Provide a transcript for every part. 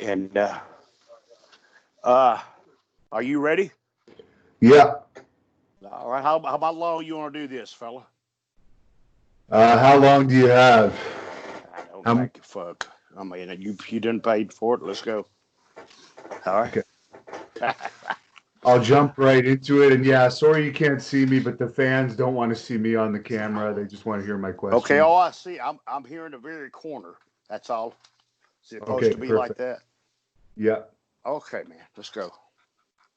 And uh, are you ready? Yeah. All right. How about long you want to do this, fella? How long do you have? I don't Um, think a fuck. I mean, you didn't pay for it. Let's go. All right. okay. I'll jump right into it. And yeah, sorry you can't see me, but the fans don't want to see me on the camera. They just want to hear my Okay. questions. Oh, I see. I'm here in the very corner. That's all. Is it supposed Okay, to be like perfect. that? Yeah. Okay, man. Let's go.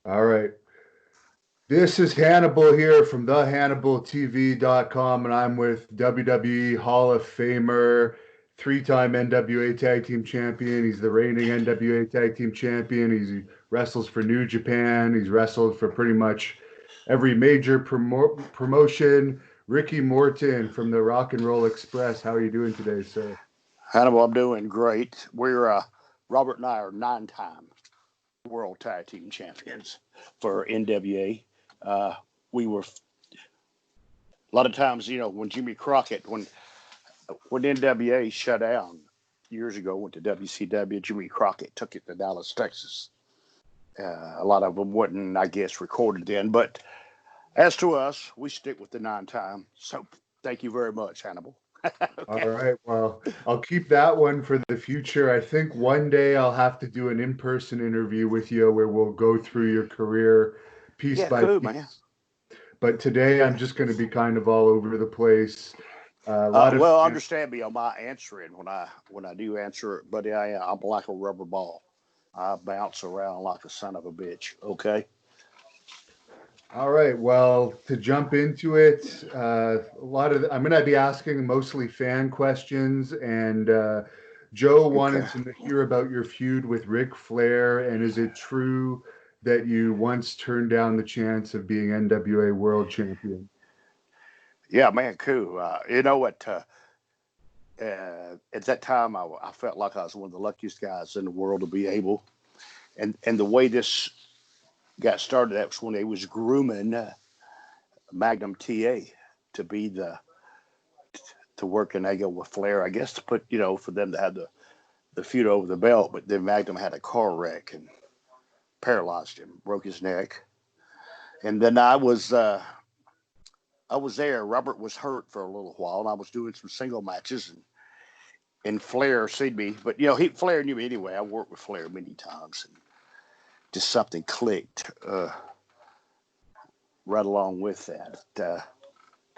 All right. This is Hannibal here from thehannibaltv.com, and I'm with WWE Hall of Famer, three-time NWA Tag Team Champion. He's the reigning NWA Tag Team Champion. He wrestles for New Japan. He's wrestled for pretty much every major promotion. Ricky Morton from the Rock and Roll Express. How are you doing today, sir? Hannibal, I'm doing great. We're Robert and I are 9-time World Tag Team Champions for NWA. We were a lot of times, when Jimmy Crockett, when NWA shut down years ago, went to WCW, Jimmy Crockett took it to Dallas, Texas. A lot of them wouldn't, I guess, recorded then. But as to us, we stick with the 9-time. So thank you very much, Hannibal. All Okay. right. Well, I'll keep that one for the future. I think one day I'll have to do an in-person interview with you where we'll go through your career piece Yeah, by cool, man. piece. But today I'm just going to be kind of all over the place. A lot of Well, understand me on my answering when I do answer it, buddy. I'm like a rubber ball. I bounce around like a son of a bitch. Okay. All right. Well, to jump into it, I'm going to be asking mostly fan questions, and Joe wanted Okay. to hear about your feud with Ric Flair, and is it true that you once turned down the chance of being NWA World Champion? Yeah, man. Cool. You know what? At that time, I felt like I was one of the luckiest guys in the world to be able. And the way this got started, that was when they was grooming Magnum TA to be to work an angle with Flair. I guess to put for them to have the feud over the belt. But then Magnum had a car wreck and paralyzed him, broke his neck. And then I was there. Robert was hurt for a little while, and I was doing some single matches, and Flair seen me. But Flair knew me anyway. I worked with Flair many times, and just something clicked right along with that to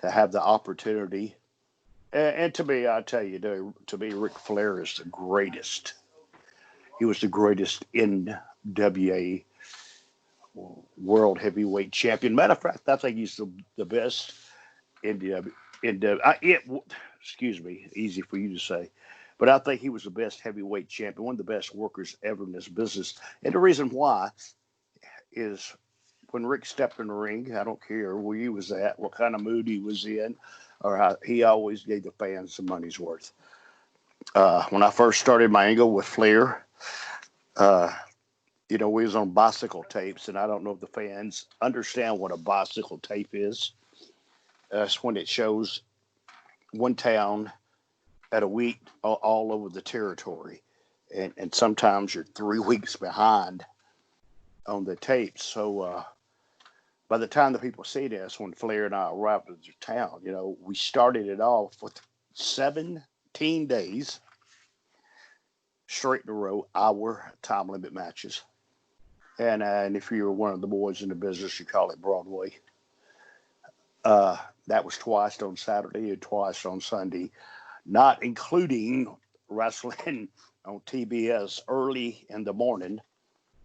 have the opportunity. And to me, I tell you, to me, Ric Flair is the greatest. He was the greatest NWA World Heavyweight Champion. Matter of fact, I think he's the best in the in the. Excuse me, easy for you to say, but I think he was the best heavyweight champion, one of the best workers ever in this business. And the reason why is when Rick stepped in the ring, I don't care where he was at, what kind of mood he was in, or how he always gave the fans some money's worth. When I first started my angle with Flair, uh, we was on bicycle tapes, and I don't know if the fans understand what a bicycle tape is. That's when it shows one town at a week all over the territory, and sometimes you're 3 weeks behind on the tapes. So by the time the people see this, when Flair and I arrived at the town, we started it off with 17 days straight in a row, hour time limit matches. And if you're one of the boys in the business, you call it Broadway. That was twice on Saturday and twice on Sunday, not including wrestling on TBS early in the morning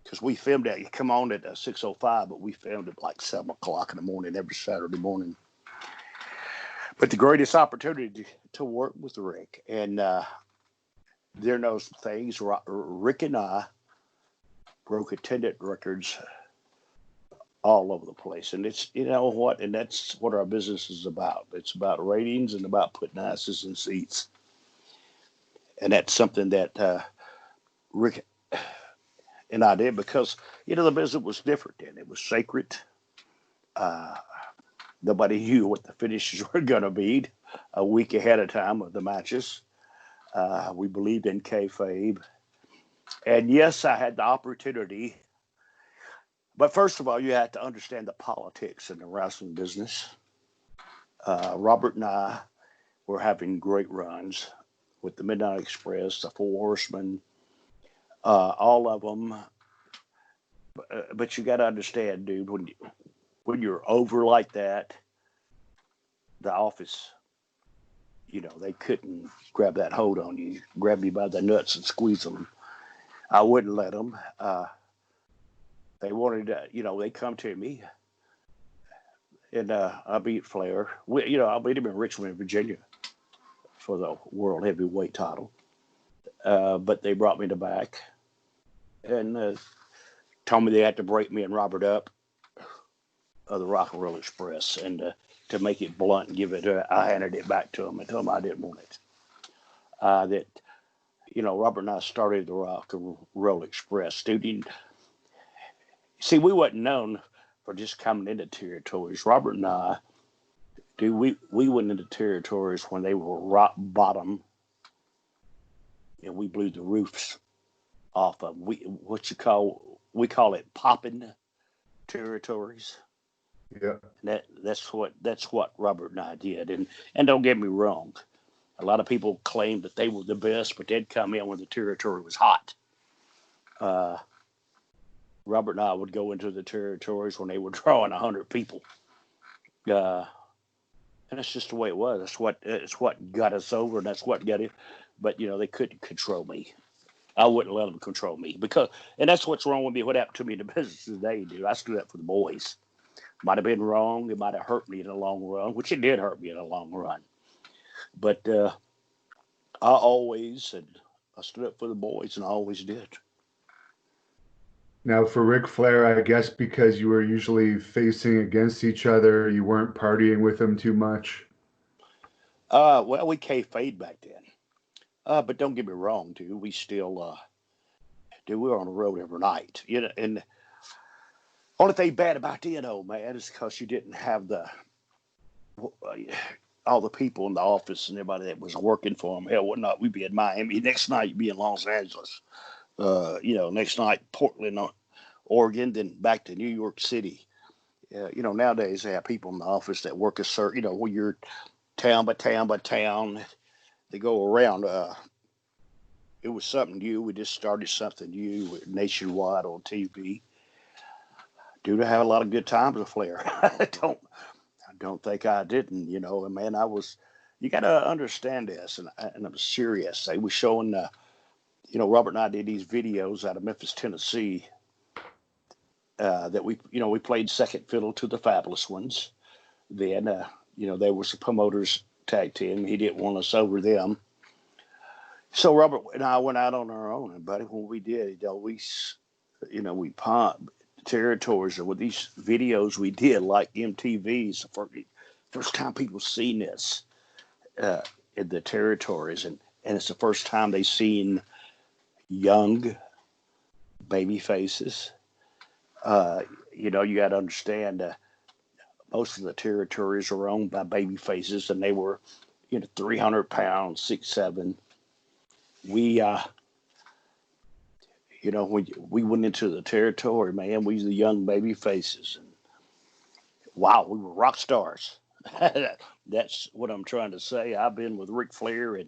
because we filmed it. You come on at 6:05, but we filmed it like 7 o'clock in the morning every Saturday morning. But the greatest opportunity to work with Rick, and there are those things. Rick and I broke attendance records all over the place. And it's, what, and that's what our business is about. It's about ratings and about putting asses in seats. And that's something that Rick and I did because, the business was different then. It was sacred. Uh, Nobody knew what the finishes were going to be a week ahead of time of the matches. We believed in kayfabe. And yes, I had the opportunity. But first of all, you have to understand the politics in the wrestling business. Robert and I were having great runs with the Midnight Express, the Four Horsemen, all of them. But you got to understand, dude, when you're over like that, the office, they couldn't grab that hold on you, grab me by the nuts and squeeze them. I wouldn't let them. They wanted to, they come to me, and I beat Flair. I beat him in Richmond, Virginia, for the world heavyweight title. But they brought me to back and told me they had to break me and Robert up of the Rock and Roll Express, and to make it blunt and give it, I handed it back to them and told them I didn't want it. That Robert and I started the Rock and Roll Express, dude. See, we wasn't known for just coming into territories. Robert and I, dude, we went into territories when they were rock bottom, and we blew the roofs off of them. We call it popping territories. Yeah. That's what Robert and I did. And don't get me wrong, a lot of people claimed that they were the best, but they'd come in when the territory was hot. Uh, Robert and I would go into the territories when they were drawing 100 people. And that's just the way it was. It's what got us over, and that's what got it. But they couldn't control me. I wouldn't let them control me, and that's what's wrong with me. What happened to me in the business today, dude? I stood up for the boys. Might have been wrong. It might have hurt me in the long run, which it did hurt me in the long run. But I stood up for the boys, and I always did. Now, for Ric Flair, I guess because you were usually facing against each other, you weren't partying with him too much. Well, we kayfabe back then. But don't get me wrong, dude. We were on the road every night. And only thing bad about it, man, is because you didn't have all the people in the office and everybody that was working for them. Hell, what not? We'd be in Miami. Next night, you'd be in Los Angeles. Next night, Portland, Oregon, then back to New York City. Nowadays they have people in the office that work a certain, where you're town by town by town. They go around. It was something new. We just started something new nationwide on TV. Dude, I had a lot of good times with Flair. I don't think I didn't. And man, You got to understand this, and I'm serious. They were showing, Robert and I did these videos out of Memphis, Tennessee. That we played second fiddle to the Fabulous Ones. Then, there was a promoters tag team. He didn't want us over them. So Robert and I went out on our own, and buddy, when we did, we pumped territories, and with these videos we did, like MTV's first time people seen this in the territories, and it's the first time they seen young baby faces. You got to understand, most of the territories are owned by baby faces, and they were 300 pounds, 6'7". We when we went into the territory, man, we were the young baby faces, and wow, we were rock stars. That's what I'm trying to say. I've been with Ric Flair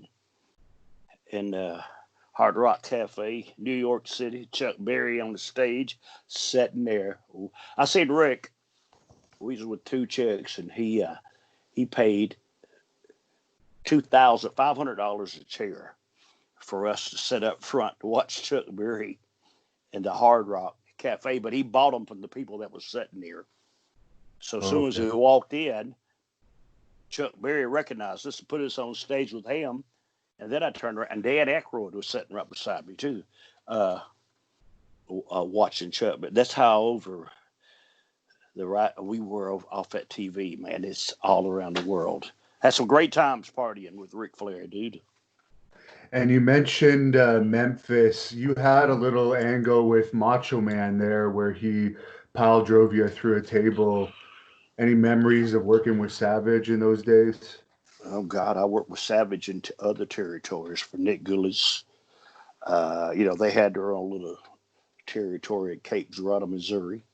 and Hard Rock Cafe, New York City. Chuck Berry on the stage, sitting there. I said, Rick, we was with two chicks, and he paid $2,500 a chair for us to sit up front to watch Chuck Berry in the Hard Rock Cafe, but he bought them from the people that was sitting there. So as soon as he walked in, Chuck Berry recognized us and put us on stage with him. And then I turned around, and Dan Aykroyd was sitting right beside me too, watching Chuck. But that's how over we were off that TV, man. It's all around the world. Had some great times partying with Ric Flair, dude. And you mentioned Memphis. You had a little angle with Macho Man there where he pile drove you through a table. Any memories of working with Savage in those days? Oh God, I worked with Savage in other territories for Nick Gullis. They had their own little territory at Cape Girardeau, Missouri.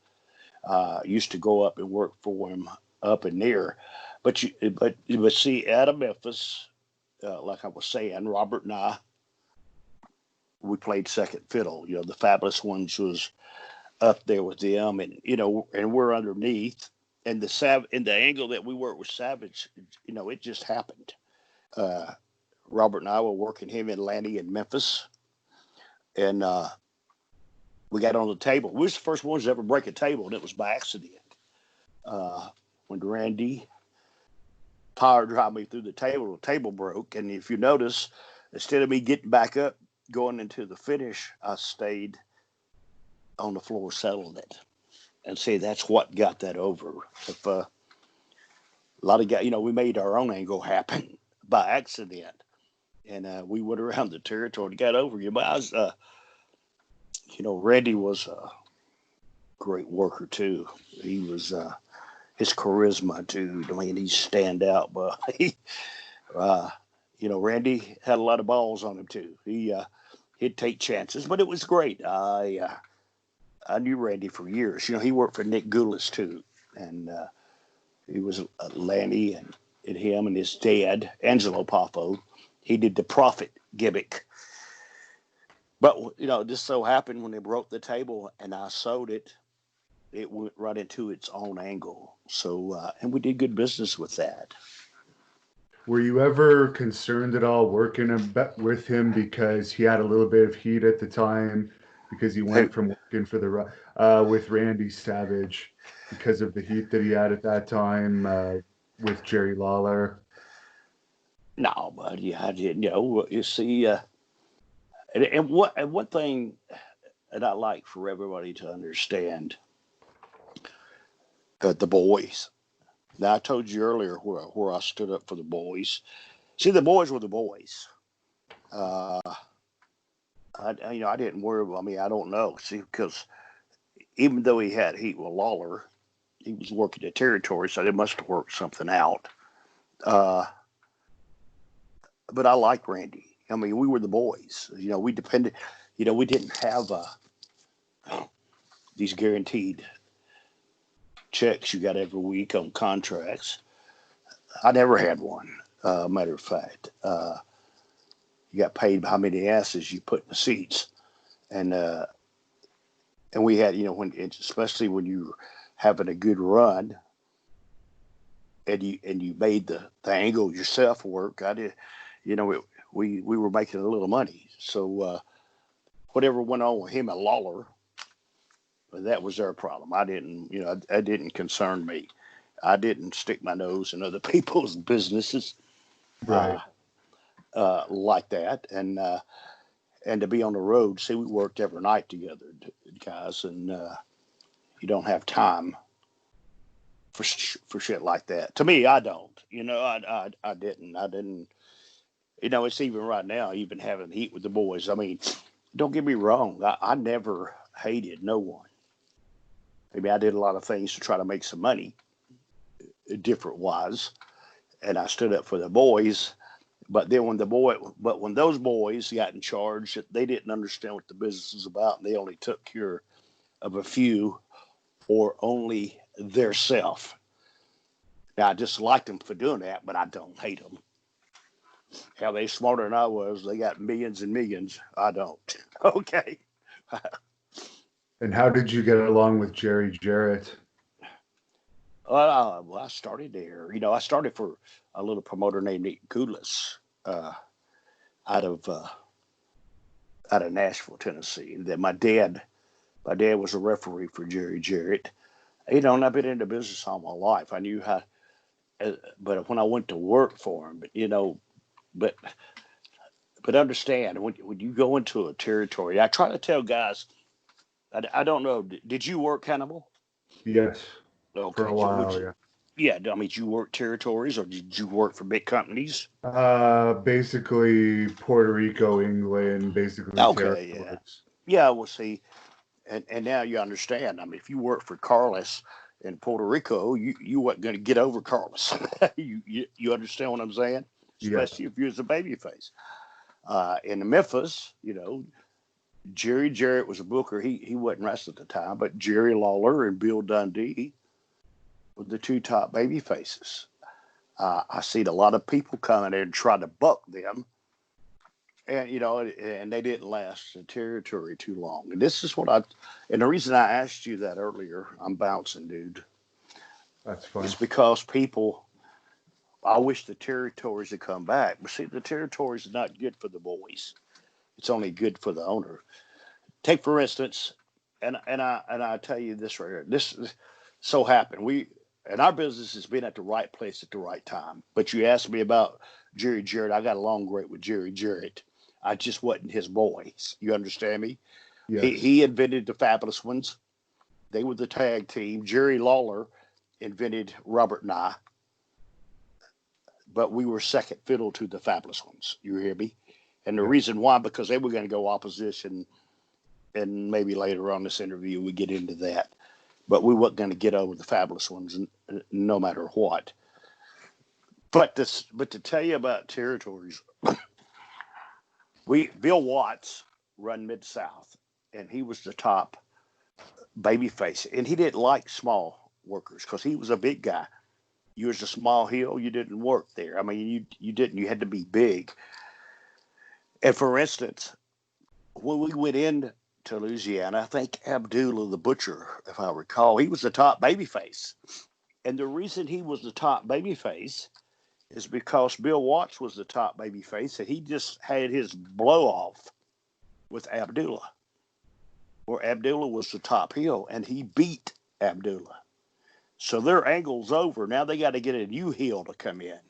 Used to go up and work for him up in there. But see, out of Memphis, like I was saying, Robert and I, we played second fiddle. The Fabulous Ones was up there with them, and we're underneath. And the angle that we worked with Savage, it just happened. Uh, Robert and I were working him in Lanny and Memphis, and we got on the table. We was the first ones to ever break a table, and it was by accident. When Randy power drive me through the table broke. And if you notice, instead of me getting back up, going into the finish, I stayed on the floor settling it. And see, that's what got that over. If a lot of guys, we made our own angle happen by accident. And we went around the territory to get over you. But Randy was a great worker too. He was, his charisma too. I mean, he stand out, but Randy had a lot of balls on him too. He'd take chances, but it was great. I knew Randy for years. He worked for Nick Goulas too, and he was Lanny and him and his dad, Angelo Poffo. He did the prophet gimmick. But it just so happened when they broke the table and I sold it, it went right into its own angle. So and we did good business with that. Were you ever concerned at all working with him because he had a little bit of heat at the time because he Hey, went from working for with Randy Savage because of the heat that he had at that time with Jerry Lawler? no, buddy, I didn't. You see, and one thing that I like for everybody to understand, the boys. Now I told you earlier where I stood up for the boys. See, the boys were the boys. Uh, I didn't worry. I mean, I don't know. See, because even though he had heat with Lawler, he was working the territory, so they must have worked something out. Uh, but I like Randy. I mean, we were the boys. We depended. We didn't have these guaranteed checks you got every week on contracts. I never had one. Matter of fact, you got paid by how many asses you put in the seats, and we had especially when you were having a good run, and you made the angle yourself work. I did, we were making a little money. So whatever went on with him and Lawler, that was their problem. I didn't, that didn't concern me. I didn't stick my nose in other people's businesses uh, Right. like that, and to be on the road. See, we worked every night together, guys, and you don't have time for shit like that. To me, I don't. I didn't. I didn't. It's even right now. Even having heat with the boys. I mean, don't get me wrong. I never hated no one. Maybe I did a lot of things to try to make some money, different wise, and I stood up for the boys. But then when those boys got in charge, they didn't understand what the business was about, and they only took care of a few or only their self. Now I just liked them for doing that, but I don't hate them. Hell, they smarter than I was. They got millions and millions. I don't. Okay. And how did you get along with Jerry Jarrett? I started there. I started for a little promoter named Nick Goulas, uh, out of uh, out of Nashville, Tennessee. That my dad was a referee for Jerry Jarrett. And I've been in the business all my life. I knew how, but when I went to work for him, but but understand when you go into a territory, I try to tell guys. I don't know. Did you work Hannibal? Yes, for Okay, a so would while, you? yeah. Yeah, I mean, did you work territories or did you work for big companies? Basically Puerto Rico, England, basically Okay, yeah, territories. yeah. Well, see, and now you understand. I mean, if you work for Carlos in Puerto Rico, you wasn't going to get over Carlos. You understand what I'm saying? Yeah. Especially if you was a baby face. In Memphis, Jerry Jarrett was a booker. He wasn't wrestling at the time, but Jerry Lawler and Bill Dundee were the two top baby faces. I seen a lot of people coming in and try to buck them, and they didn't last the territory too long. And this is and the reason I asked you that earlier, I'm bouncing, dude, That's is fine. because people, I wish the territories had come back. But see, the territories are not good for the boys. It's only good for the owner. Take for instance, and I tell you this right here. This so happened. And our business has been at the right place at the right time. But you asked me about Jerry Jarrett. I got along great with Jerry Jarrett. I just wasn't his boys. You understand me? He Yes. he invented the Fabulous Ones. They were the tag team. Jerry Lawler invented Robert and I, but we were second fiddle to the Fabulous Ones. You hear me? And the Yeah. reason why, because they were going to go opposition, and maybe later on this interview we get into that. But we weren't going to get over the Fabulous Ones, no matter what. But to tell you about territories, Bill Watts run Mid South, and he was the top babyface, and he didn't like small workers because he was a big guy. You was a small heel, you didn't work there. I mean, you didn't. You had to be big. And for instance, when we went in to Louisiana, I think Abdullah the Butcher, if I recall, he was the top babyface. And the reason he was the top babyface is because Bill Watts was the top babyface, and he just had his blow off with Abdullah, where Abdullah was the top heel, and he beat Abdullah. So their angle's over. Now they got to get a new heel to come in.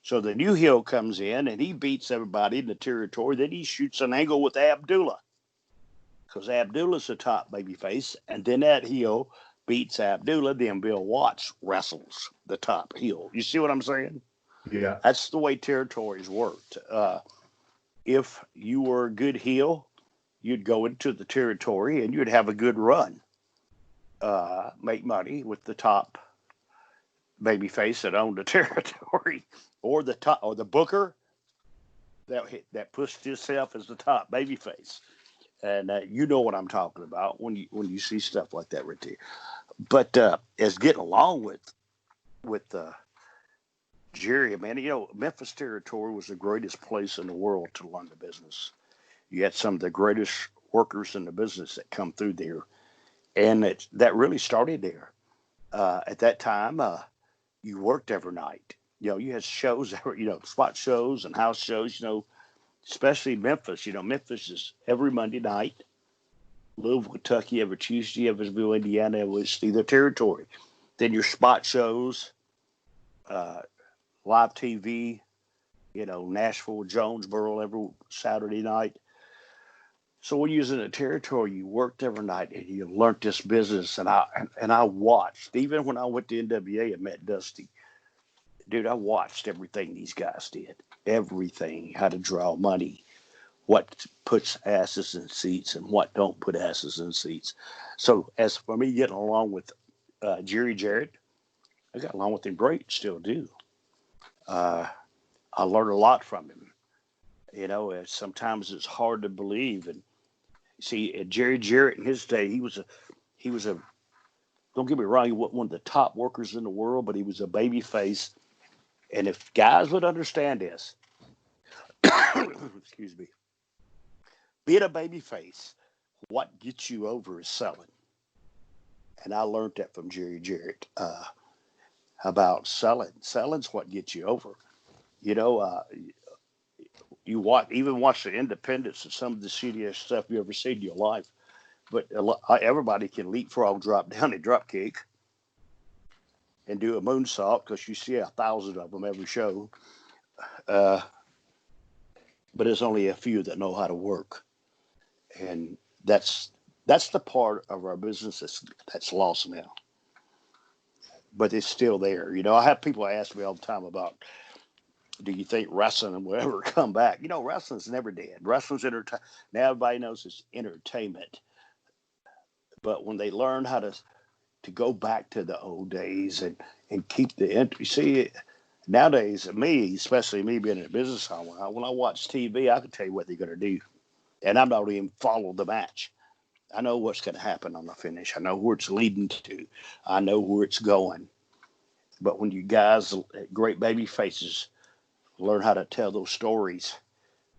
So the new heel comes in and he beats everybody in the territory. Then he shoots an angle with Abdullah because Abdullah's the top babyface. And then that heel beats Abdullah. Then Bill Watts wrestles the top heel. You see what I'm saying? Yeah. That's the way territories worked. If you were a good heel, you'd go into the territory and you'd have a good run, make money with the top babyface that owned the territory, or the booker that pushed himself as the top babyface. And you know what I'm talking about when you see stuff like that right there. But as getting along with Jerry, man, Memphis territory was the greatest place in the world to learn the business. You had some of the greatest workers in the business that come through there, and that really started there. At that time, you worked every night. You had shows, spot shows and house shows. Especially Memphis. Memphis is every Monday night. Louisville, Kentucky every Tuesday. Evansville, Indiana was either territory. Then your spot shows, uh, live TV. Nashville, Jonesboro every Saturday night. So when you was in a territory, you worked every night and you learned this business. And I watched, even when I went to NWA and met Dusty, dude, I watched everything these guys did. Everything, how to draw money, what puts asses in seats and what don't put asses in seats. So as for me getting along with Jerry Jarrett, I got along with him great, still do. Uh, I learned a lot from him. Sometimes it's hard to believe. And see, Jerry Jarrett in his day, he was a. Don't get me wrong, he wasn't one of the top workers in the world, but he was a baby face. And if guys would understand this, excuse me, being a baby face, what gets you over is selling. And I learned that from Jerry Jarrett about selling. Selling's what gets you over. You know, uh, even watch the independents and some of the shittiest stuff you ever seen in your life. But everybody can leapfrog, drop down, and drop kick and do a moonsault because you see 1,000 of them every show. Uh, but there's only a few that know how to work, and that's the part of our business that's lost now. But it's still there. I have people ask me all the time about, do you think wrestling will ever come back? Wrestling's never dead. Wrestling's entertainment. Now everybody knows it's entertainment. But when they learn how to go back to the old days and keep the entry, see, Nowadays, me, especially me being in a business, when I watch TV, I can tell you what they're going to do, and I'm not even follow the match. I know what's going to happen on the finish. I know where it's leading to. I know where it's going. But when you guys, great baby faces, learn how to tell those stories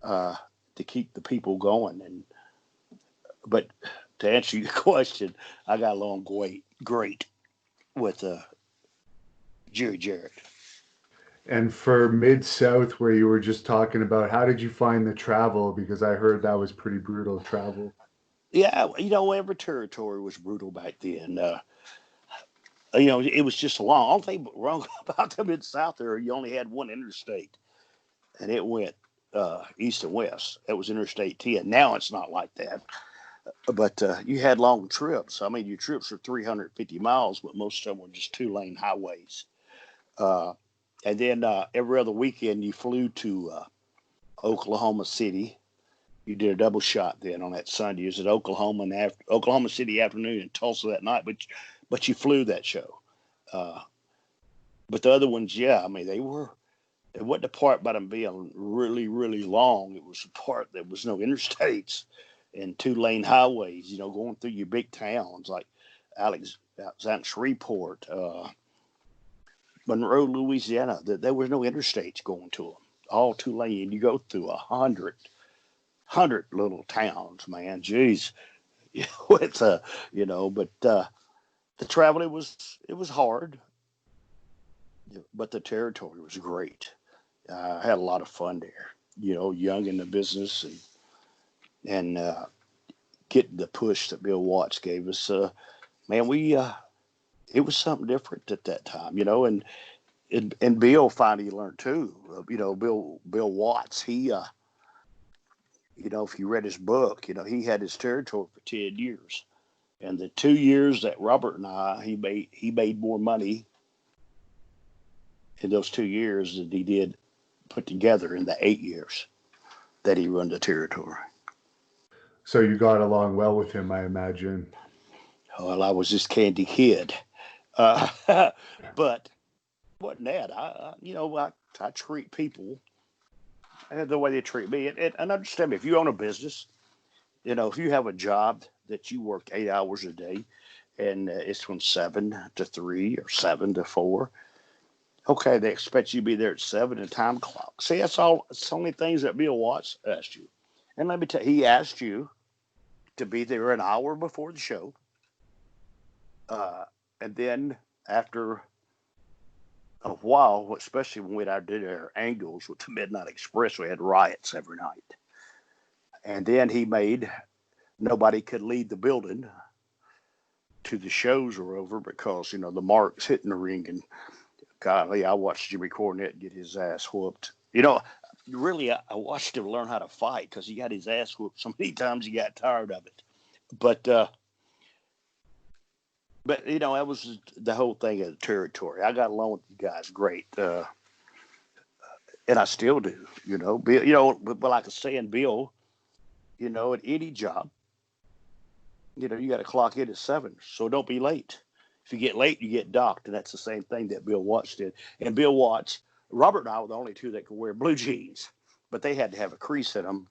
uh, to keep the people going, but to answer your question, I got along great with Jerry Jarrett. And for Mid South, where you were just talking about, how did you find the travel? Because I heard that was pretty brutal travel. Yeah, every territory was brutal back then. It was just long. Only thing wrong about the Mid South there, you only had one interstate, and it went east and west. That was Interstate 10. Now it's not like that, but you had long trips. I mean, your trips were 350 miles, but most of them were just two-lane highways. Uh, and then every other weekend, you flew to Oklahoma City. You did a double shot then on that Sunday. You was at Oklahoma City afternoon and Tulsa that night, but you flew that show. Uh, but the other ones, yeah, I mean, it wasn't the part about them being really, really long. It was the part that was no interstates and two-lane highways, going through your big towns like Alexander Shreveport, Monroe, Louisiana. There was no interstates going to them. All two-lane. You go through 100 little towns, man. Jeez, it's but the travel it was hard, but the territory was great. I had a lot of fun there. Young in the business and getting the push that Bill Watts gave us. Man, we it was something different at that time, and Bill finally learned too. Bill Watts. If you read his book, he had his territory for 10 years, and the 2 years that Robert and he made more money in those 2 years than he did put together in the 8 years that he run the territory. So you got along well with him, I imagine. Well, I was this candy kid, but wasn't that? I treat people the way they treat me, and understand me. If you own a business, if you have a job that you work 8 hours a day, and it's from 7 to 3 or 7 to 4. Okay, they expect you to be there at 7 and time clock. See, that's all. It's only things that Bill Watts asked you. And let me tell you, he asked you to be there an hour before the show. Uh, and then after a while, especially when we did our angles with the Midnight Express, we had riots every night. And then he made nobody could leave the building till the shows were over because, the marks hitting the ring. And golly, I watched Jimmy Cornette get his ass whooped. Really, I watched him learn how to fight because he got his ass whooped so many times he got tired of it. But that was the whole thing of the territory. I got along with you guys great, and I still do. Bill. But like I was saying, Bill. At any job, you got to clock in at 7, so don't be late. If you get late, you get docked, and that's the same thing that Bill Watts did. And Bill Watts, Robert and I were the only two that could wear blue jeans, but they had to have a crease in them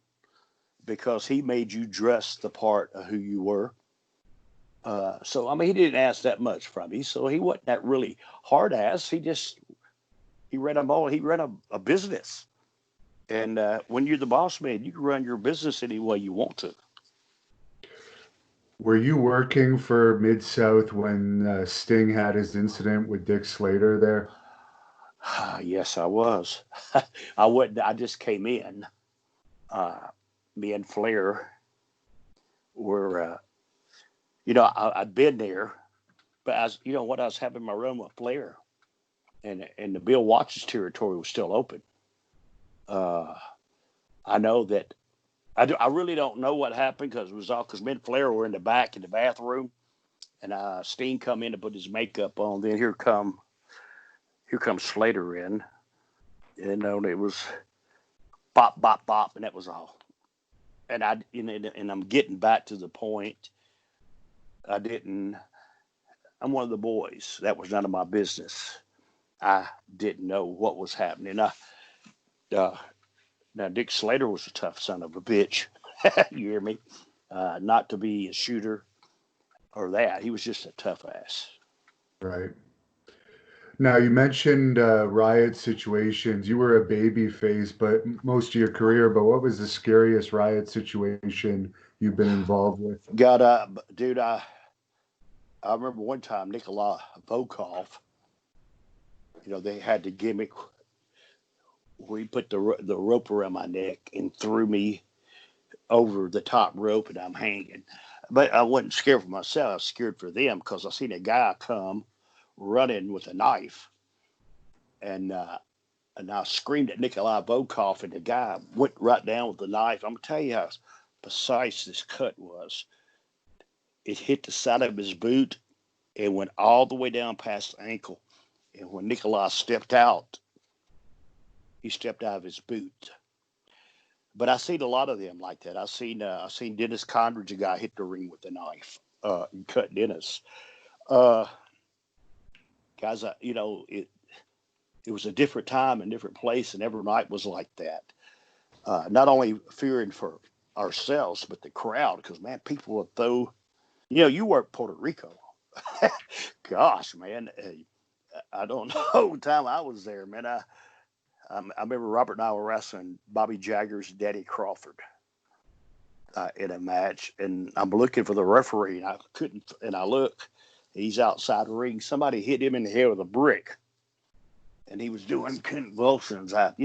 because he made you dress the part of who you were. So I mean, he didn't ask that much from me, so he wasn't that really hard ass. He ran a mall. He ran a business, and when you're the boss man, you can run your business any way you want to. Were you working for Mid South when Sting had his incident with Dick Slater there? Yes, I was. I wouldn't. I just came in. Me and Flair were, I'd been there, but I was having my run with Flair, and the Bill Watts territory was still open. Uh, I know that I really don't know what happened because it was all because me and Flair were in the back in the bathroom, and Steen come in to put his makeup on. Then here comes Slater in, and it was bop bop bop, and that was all. And I'm getting back to the point. I didn't. I'm one of the boys. That was none of my business. I didn't know what was happening. Uh, Now, Dick Slater was a tough son of a bitch. You hear me? Not to be a shooter or that. He was just a tough ass. Right. Now, you mentioned riot situations. You were a baby face, but most of your career. But what was the scariest riot situation you've been involved with? Got up, dude. I remember one time Nikolai Volkov. They had the gimmick where he put the rope around my neck and threw me over the top rope, and I'm hanging. But I wasn't scared for myself. I was scared for them because I seen a guy come running with a knife, and I screamed at Nikolai Volkov, and the guy went right down with the knife. I'm gonna tell you how precise this cut was. It hit the side of his boot and went all the way down past the ankle. And when Nikolai stepped out, he stepped out of his boot. But I seen a lot of them like that. I seen Dennis Condridge, a guy hit the ring with a knife, and cut Dennis. Uh, Guys, it was a different time and different place, and every night was like that. Not only fearing for ourselves, but the crowd, because man, people would throw. You work Puerto Rico. Gosh, man, I don't know the time I was there, man. I remember Robert and I were wrestling Bobby Jagger's Daddy Crawford in a match, and I'm looking for the referee, and I couldn't. And I look, he's outside the ring. Somebody hit him in the head with a brick, and he was doing convulsions. And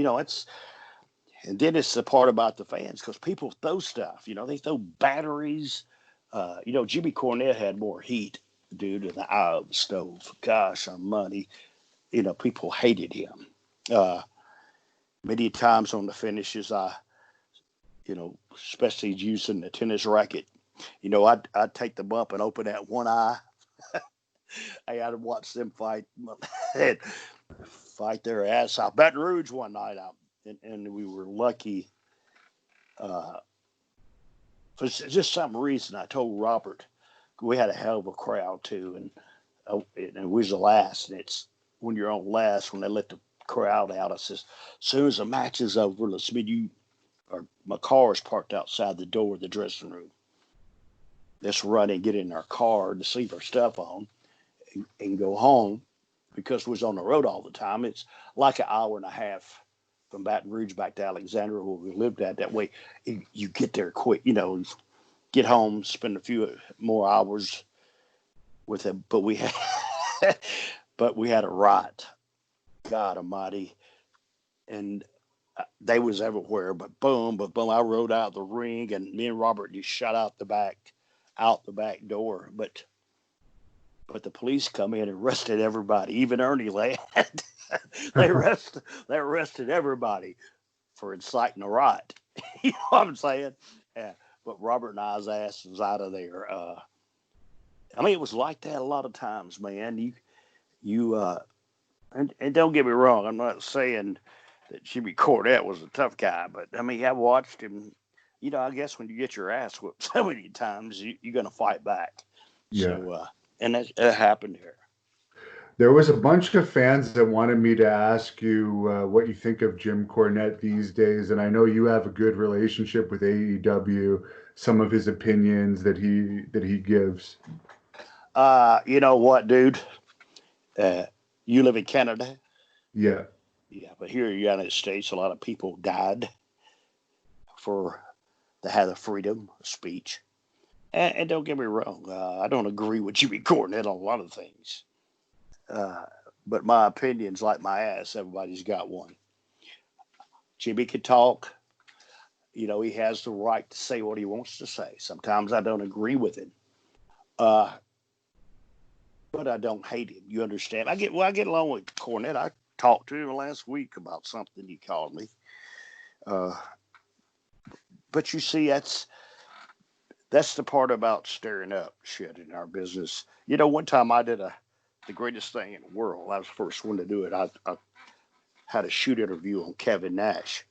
then it's the part about the fans because people throw stuff. They throw batteries. Jimmy Cornette had more heat, dude, in the eye of the stove. Gosh, almighty. People hated him. Uh, Many times on the finishes, especially using the tennis racket, I'd take the bump and open that one eye. I'd watch them fight and fight their ass off. Baton Rouge one night out, and we were lucky. For just some reason, I told Robert we had a hell of a crowd too, and we was the last. And it's when you're on last when they let the crowd out. I says, as soon as the match is over, let's meet you. Or my car is parked outside the door of the dressing room. Let's run and get in our car to leave our stuff on and go home because we was on the road all the time. It's like an hour and a half from Baton Rouge back to Alexandria where we lived at. That way you get there quick, get home, spend a few more hours with them. But we had, but we had a riot. God Almighty, and they was everywhere. But boom, I rode out the ring, and me and Robert just shot out the back door. But the police come in and arrested everybody, even Ernie Ladd. they arrested everybody for inciting a riot. You know what I'm saying? Yeah. But Robert and I's ass was out of there. It was like that a lot of times, man. And don't get me wrong, I'm not saying that Jimmy Cornette was a tough guy, but I watched him. I guess when you get your ass whooped so many times, you're gonna fight back. Yeah. So, and that happened here. There was a bunch of fans that wanted me to ask you what you think of Jim Cornette these days, and I know you have a good relationship with AEW. Some of his opinions that he gives. You know what, dude? You live in Canada. Yeah. Yeah, but here in the United States, a lot of people died to have the freedom of speech. And don't get me wrong, I don't agree with Jimmy Cornette on a lot of things. But my opinion's like my ass. Everybody's got one. Jimmy can talk. He has the right to say what he wants to say. Sometimes I don't agree with him. But I don't hate him. You understand? I get along with Cornette. I talked to him last week about something he called me. But you see, that's the part about stirring up shit in our business. One time I did the greatest thing in the world. I was the first one to do it. I had a shoot interview on Kevin Nash.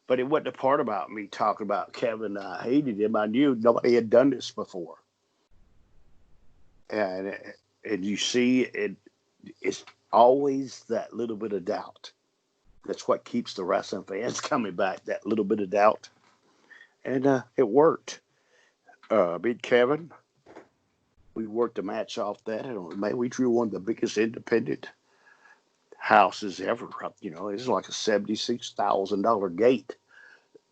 But it wasn't the part about me talking about Kevin. I hated him. I knew nobody had done this before. And you see, it's always that little bit of doubt. That's what keeps the wrestling fans coming back. That little bit of doubt, and it worked. Me and Kevin, we worked a match off that, and man, we drew one of the biggest independent houses ever. You know, it was like a $76,000 gate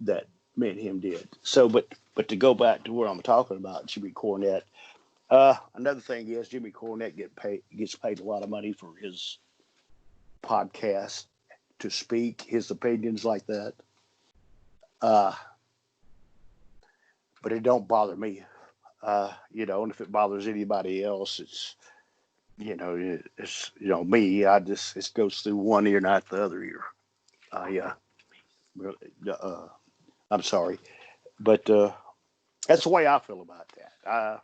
that me and him did. So, but to go back to where I'm talking about, Jimmy Cornette. Another thing is Jimmy Cornette gets paid a lot of money for his podcast to speak his opinions like that. Uh, but it don't bother me. You know, and if it bothers anybody else, it's me. I just it goes through one ear, not the other ear. I really, I'm sorry, but that's the way I feel about that.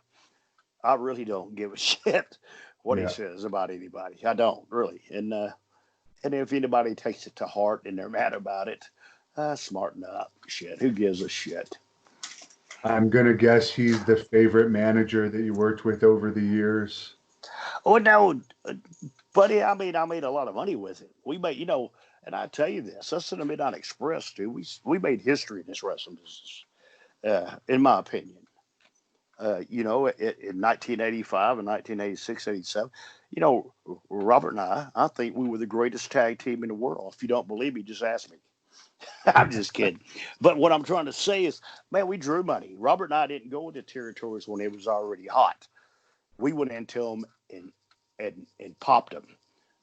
I really don't give a shit what he Yeah. says about anybody. I don't really, and if anybody takes it to heart and they're mad about it, smarten up. Shit, who gives a shit? I'm going to guess he's the favorite manager that you worked with over the years. Oh no, buddy. I made a lot of money with it. We made, and I tell you this, us in the Midnight Express, dude. We made history in this wrestling business, in my opinion. In 1985 and 1986, 87, Robert and I think we were the greatest tag team in the world. If you don't believe me, just ask me. I'm just kidding. But what I'm trying to say is, man, we drew money. Robert and I didn't go into territories when it was already hot. We went into them and popped them.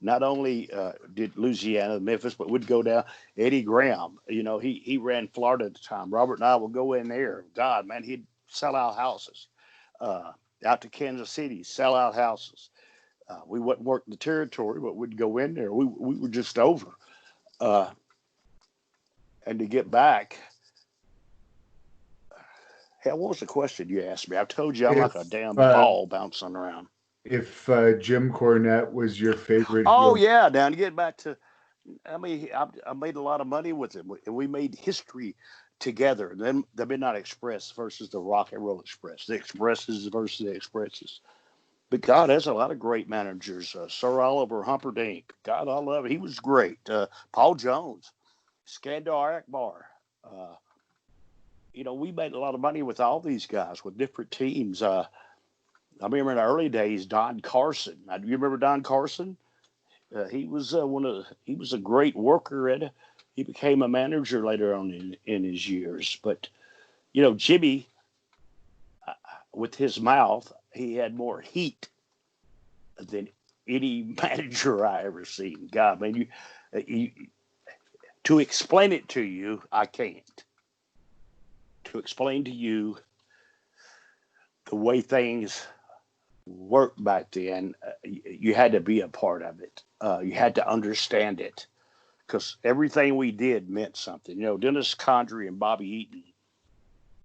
Not only did Louisiana, Memphis, but we'd go down. Eddie Graham, he ran Florida at the time. Robert and I would go in there. God, man, he'd sell out houses. Uh, Out to Kansas City, sell out houses. We wouldn't work the territory, but we'd go in there. We were just over. Uh, and to get back, hell, what was the question you asked me? I told you I'm like a If damn uh, ball bouncing around. if Jim Cornette was your favorite Oh heel, yeah, now to get back to, I made a lot of money with him, and we made history together. Then the Midnight Express versus the Rock and Roll Express, the Expresses versus the Expresses. But God, there's a lot of great managers. Sir Oliver Humperdinck, God, I love it. He was great. Paul Jones, Skandar Akbar. Uh, we made a lot of money with all these guys with different teams. I remember in the early days, Don Carson. Do you remember Don Carson? He was he was a great worker, and he became a manager later on in his years. But Jimmy, uh, with his mouth, he had more heat than any manager I ever seen. God, man, you to explain it to you, I can't. To explain to you the way things worked back then, you had to be a part of it. You had to understand it because everything we did meant something. Dennis Condrey and Bobby Eaton.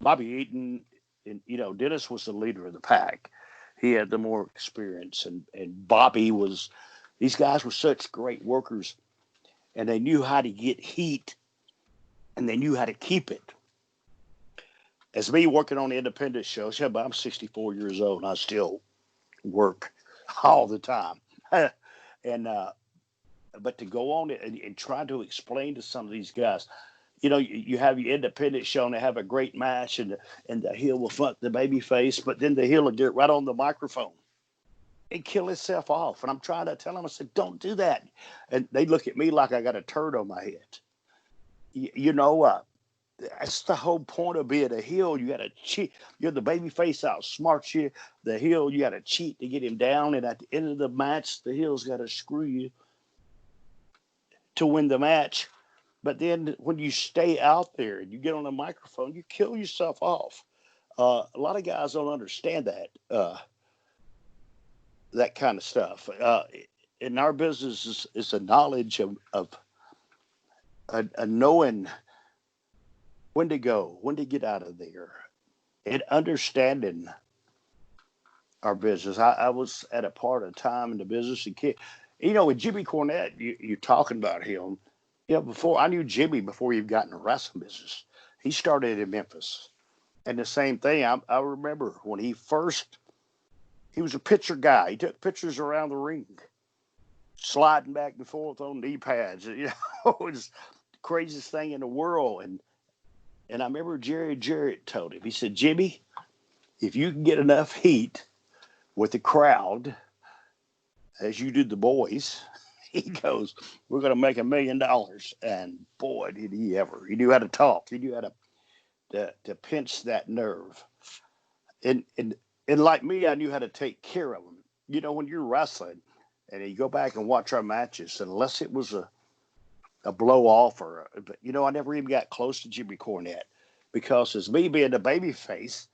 Bobby Eaton, and Dennis was the leader of the pack. He had the more experience, and Bobby was. These guys were such great workers, and they knew how to get heat, and they knew how to keep it. As me working on the independent shows, yeah, but I'm 64 years old, and I still work all the time. and But to go on and try to explain to some of these guys, you have your independent show and they have a great match, and the heel will fuck the baby face, but then the heel will get right on the microphone and kill himself off. And I'm trying to tell them, I said, don't do that. And they look at me like I got a turd on my head. That's the whole point of being a heel. You got to cheat. You're the baby face outsmarts you. The heel, you got to cheat to get him down. And at the end of the match, the heel's got to screw you to win the match. But then when you stay out there and you get on the microphone, you kill yourself off. A lot of guys don't understand that kind of stuff. In our business is a knowledge of a knowing when to go, when to get out of there, and understanding our business. I was at a part of time in the business and with Jimmy Cornette, you're talking about him. Before I knew Jimmy before he got in the wrestling business. He started in Memphis. And the same thing, I remember when he was a picture guy. He took pictures around the ring. sliding back and forth on knee pads. You know, it was the craziest thing in the world. And I remember Jerry Jarrett told him, he said, Jimmy, if you can get enough heat with the crowd as you did the boys, he goes, we're going to make $1 million. And boy, did he ever. He knew how to talk. He knew how to pinch that nerve. And like me, I knew how to take care of them. You know, when you're wrestling and you go back and watch our matches, unless it was a blow off but you know, I never even got close to Jimmy Cornette because as me being the baby face,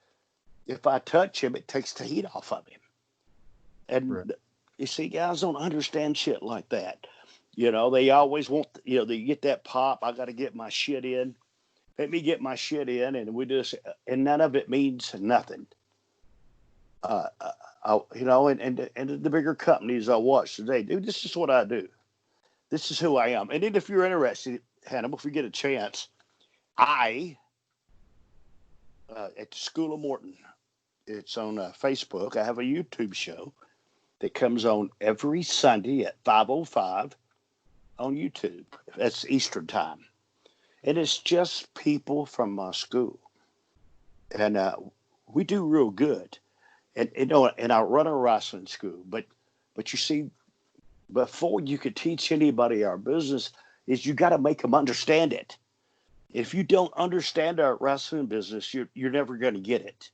if I touch him, it takes the heat off of him. And Right. you see, guys don't understand shit like that. You know, they always want, you know, they get that pop. I got to get my shit in. Let me get my shit in, and we just, and none of it means nothing. Uh, you know, and the bigger companies I watch today, dude, this is what I do. This is who I am. And then if you're interested, Hannibal, if you get a chance, I at the School of Morton. It's on Facebook. I have a YouTube show that comes on every Sunday at 5:05 on YouTube. That's Eastern time, and it's just people from my school, and we do real good. And you know, and I run a wrestling school, but you see, before you could teach anybody our business, is you got to make them understand it. If you don't understand our wrestling business, you're never going to get it.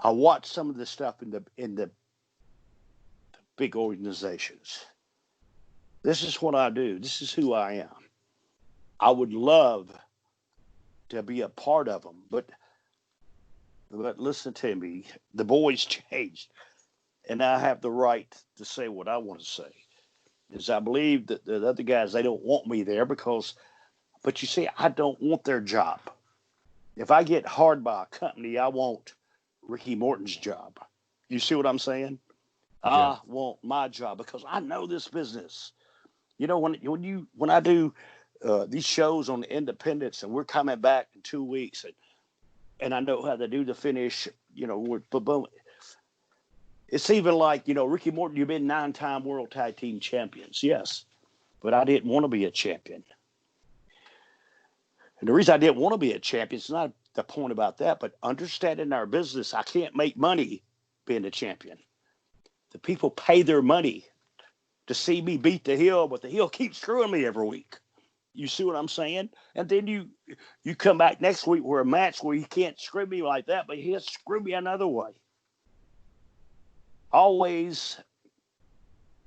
I watch some of the stuff in the big organizations. This is what I do. This is who I am. I would love to be a part of them, but listen to me. The boys changed, and I have the right to say what I want to say. Is I believe that the other guys they don't want me there because, but you see, I don't want their job. If I get hard by a company, I want Ricky Morton's job. You see what I'm saying? Yeah. I want my job because I know this business. You know, when I do these shows on the independents and we're coming back in 2 weeks and I know how to do the finish, you know, with boom. It's even like, you know, Ricky Morton, you've been 9-time world tag team champions. Yes, but I didn't want to be a champion. And the reason I didn't want to be a champion is not the point about that, but understanding our business, I can't make money being a champion. The people pay their money to see me beat the Hill, but the Hill keeps screwing me every week. You see what I'm saying? And then you come back next week where a match where he can't screw me like that, but he'll screw me another way. Always,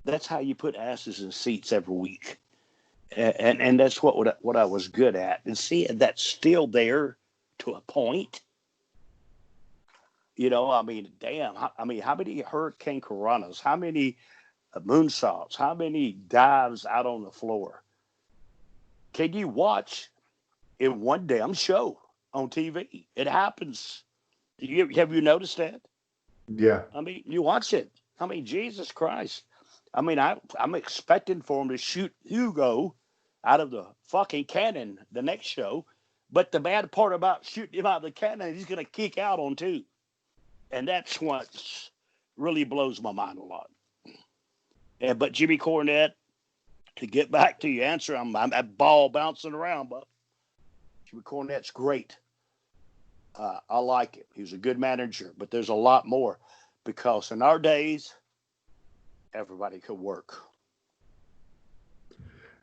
that's how you put asses in seats every week, and that's what I was good at. And see, that's still there to a point. You know, I mean, damn. I mean, how many Hurricane Coronas? How many moonsaults? How many dives out on the floor? Can you watch in one damn show on TV? It happens. Have you noticed that? Yeah. I mean, you watch it. I mean, Jesus Christ. I mean, I'm expecting for him to shoot Hugo out of the fucking cannon the next show. But the bad part about shooting him out of the cannon, he's going to kick out on two. And that's what really blows my mind a lot. But Jimmy Cornette, to get back to your answer, I'm that ball bouncing around, but Jimmy Cornette's great. I like him. He was a good manager, but there's a lot more because in our days, everybody could work.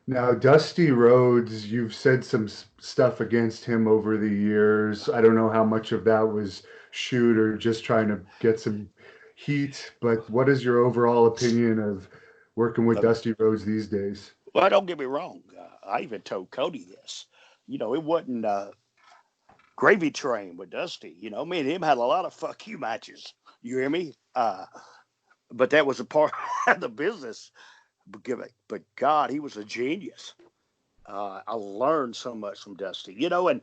Now, Dusty Rhodes, you've said some stuff against him over the years. I don't know how much of that was shoot or just trying to get some heat, but what is your overall opinion of working with But, Dusty Rhodes these days? well, don't get me wrong. I even told Cody this. You know, it wasn't gravy train with Dusty. You know, me and him had a lot of fuck you matches. You hear me? But that was a part of the business. But God, he was a genius. I learned so much from Dusty. You know, and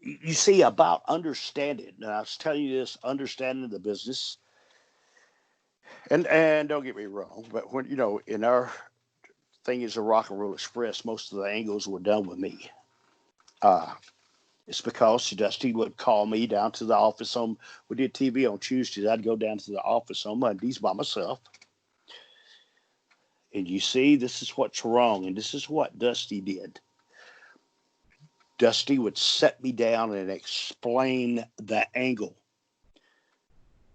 you see about understanding. And I was telling you this, understanding the business. And don't get me wrong, but when you know, in our thing is a Rock and Roll Express, most of the angles were done with me. Uh, it's because Dusty would call me down to the office on. We did TV on Tuesdays. I'd go down to the office on Mondays by myself, And you see, this is what's wrong, and this is what Dusty did. Dusty would set me down and explain the angle.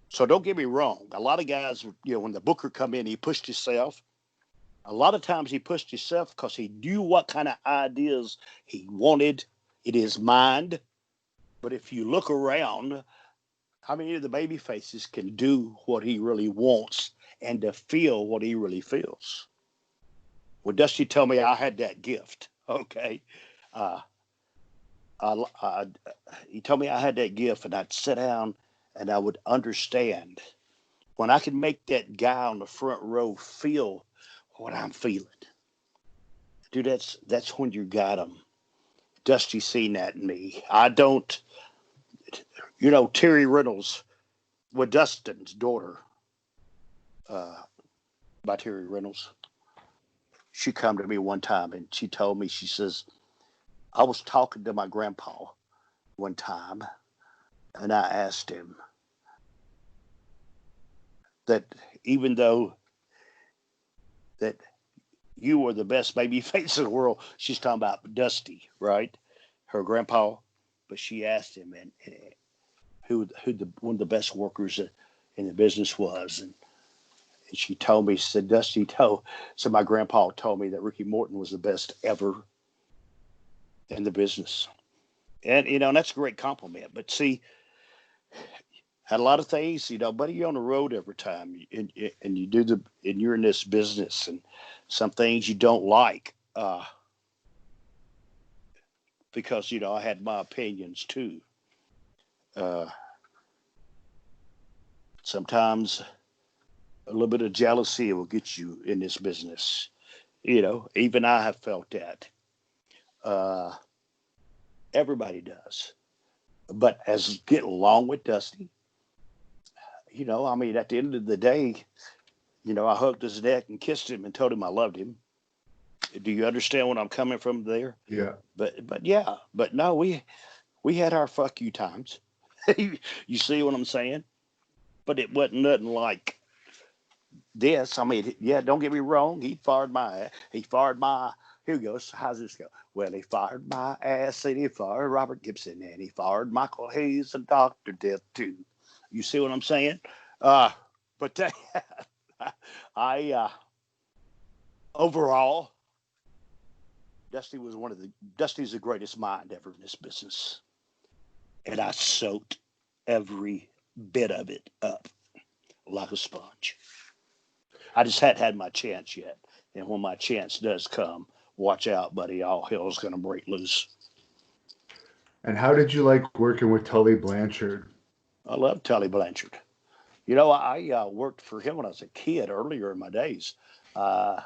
So don't get me wrong. A lot of guys, when the booker come in, he pushed himself. A lot of times he pushed himself because he knew what kind of ideas he wanted in his mind. But if you look around, how many of the baby faces can do what he really wants and to feel what he really feels? Well, Dusty told me I had that gift. Okay. Uh, I, he told me I had that gift, and I'd sit down and I would understand when I could make that guy on the front row feel what I'm feeling. Dude, that's when you got him. Dusty seen that in me. I don't, Terry Reynolds with Dustin's daughter, uh, by Terry Reynolds. She come to me one time and she told me, she says, I was talking to my grandpa one time and I asked him that even though that you were the best baby face in the world, she's talking about Dusty, right? Her grandpa. But she asked him and who the one of the best workers in the business was, and she told me, she said, so my grandpa told me that Ricky Morton was the best ever in the business. And, and that's a great compliment. But see, had a lot of things, buddy, you're on the road every time and and you're in this business and some things you don't like, because, I had my opinions too. Uh, Sometimes a little bit of jealousy will get you in this business. Even I have felt that. Uh, Everybody does. But as get along with Dusty, at the end of the day, I hugged his neck and kissed him and told him I loved him. Do you understand what I'm coming from there? Yeah. But yeah, but no, we had our fuck you times. You see what I'm saying? But it wasn't nothing like this. Yeah, don't get me wrong. He fired my, here goes. How's this go? Well, he fired my ass and he fired Robert Gibson and he fired Michael Hayes and Dr. Death too. You see what I'm saying? Uh, but I, overall, Dusty's the greatest mind ever in this business. And I soaked every bit of it up like a sponge. I just hadn't had my chance yet. And when my chance does come, watch out, buddy. All hell's going to break loose. And how did you like working with Tully Blanchard? I love Tully Blanchard. I worked for him when I was a kid earlier in my days. Uh,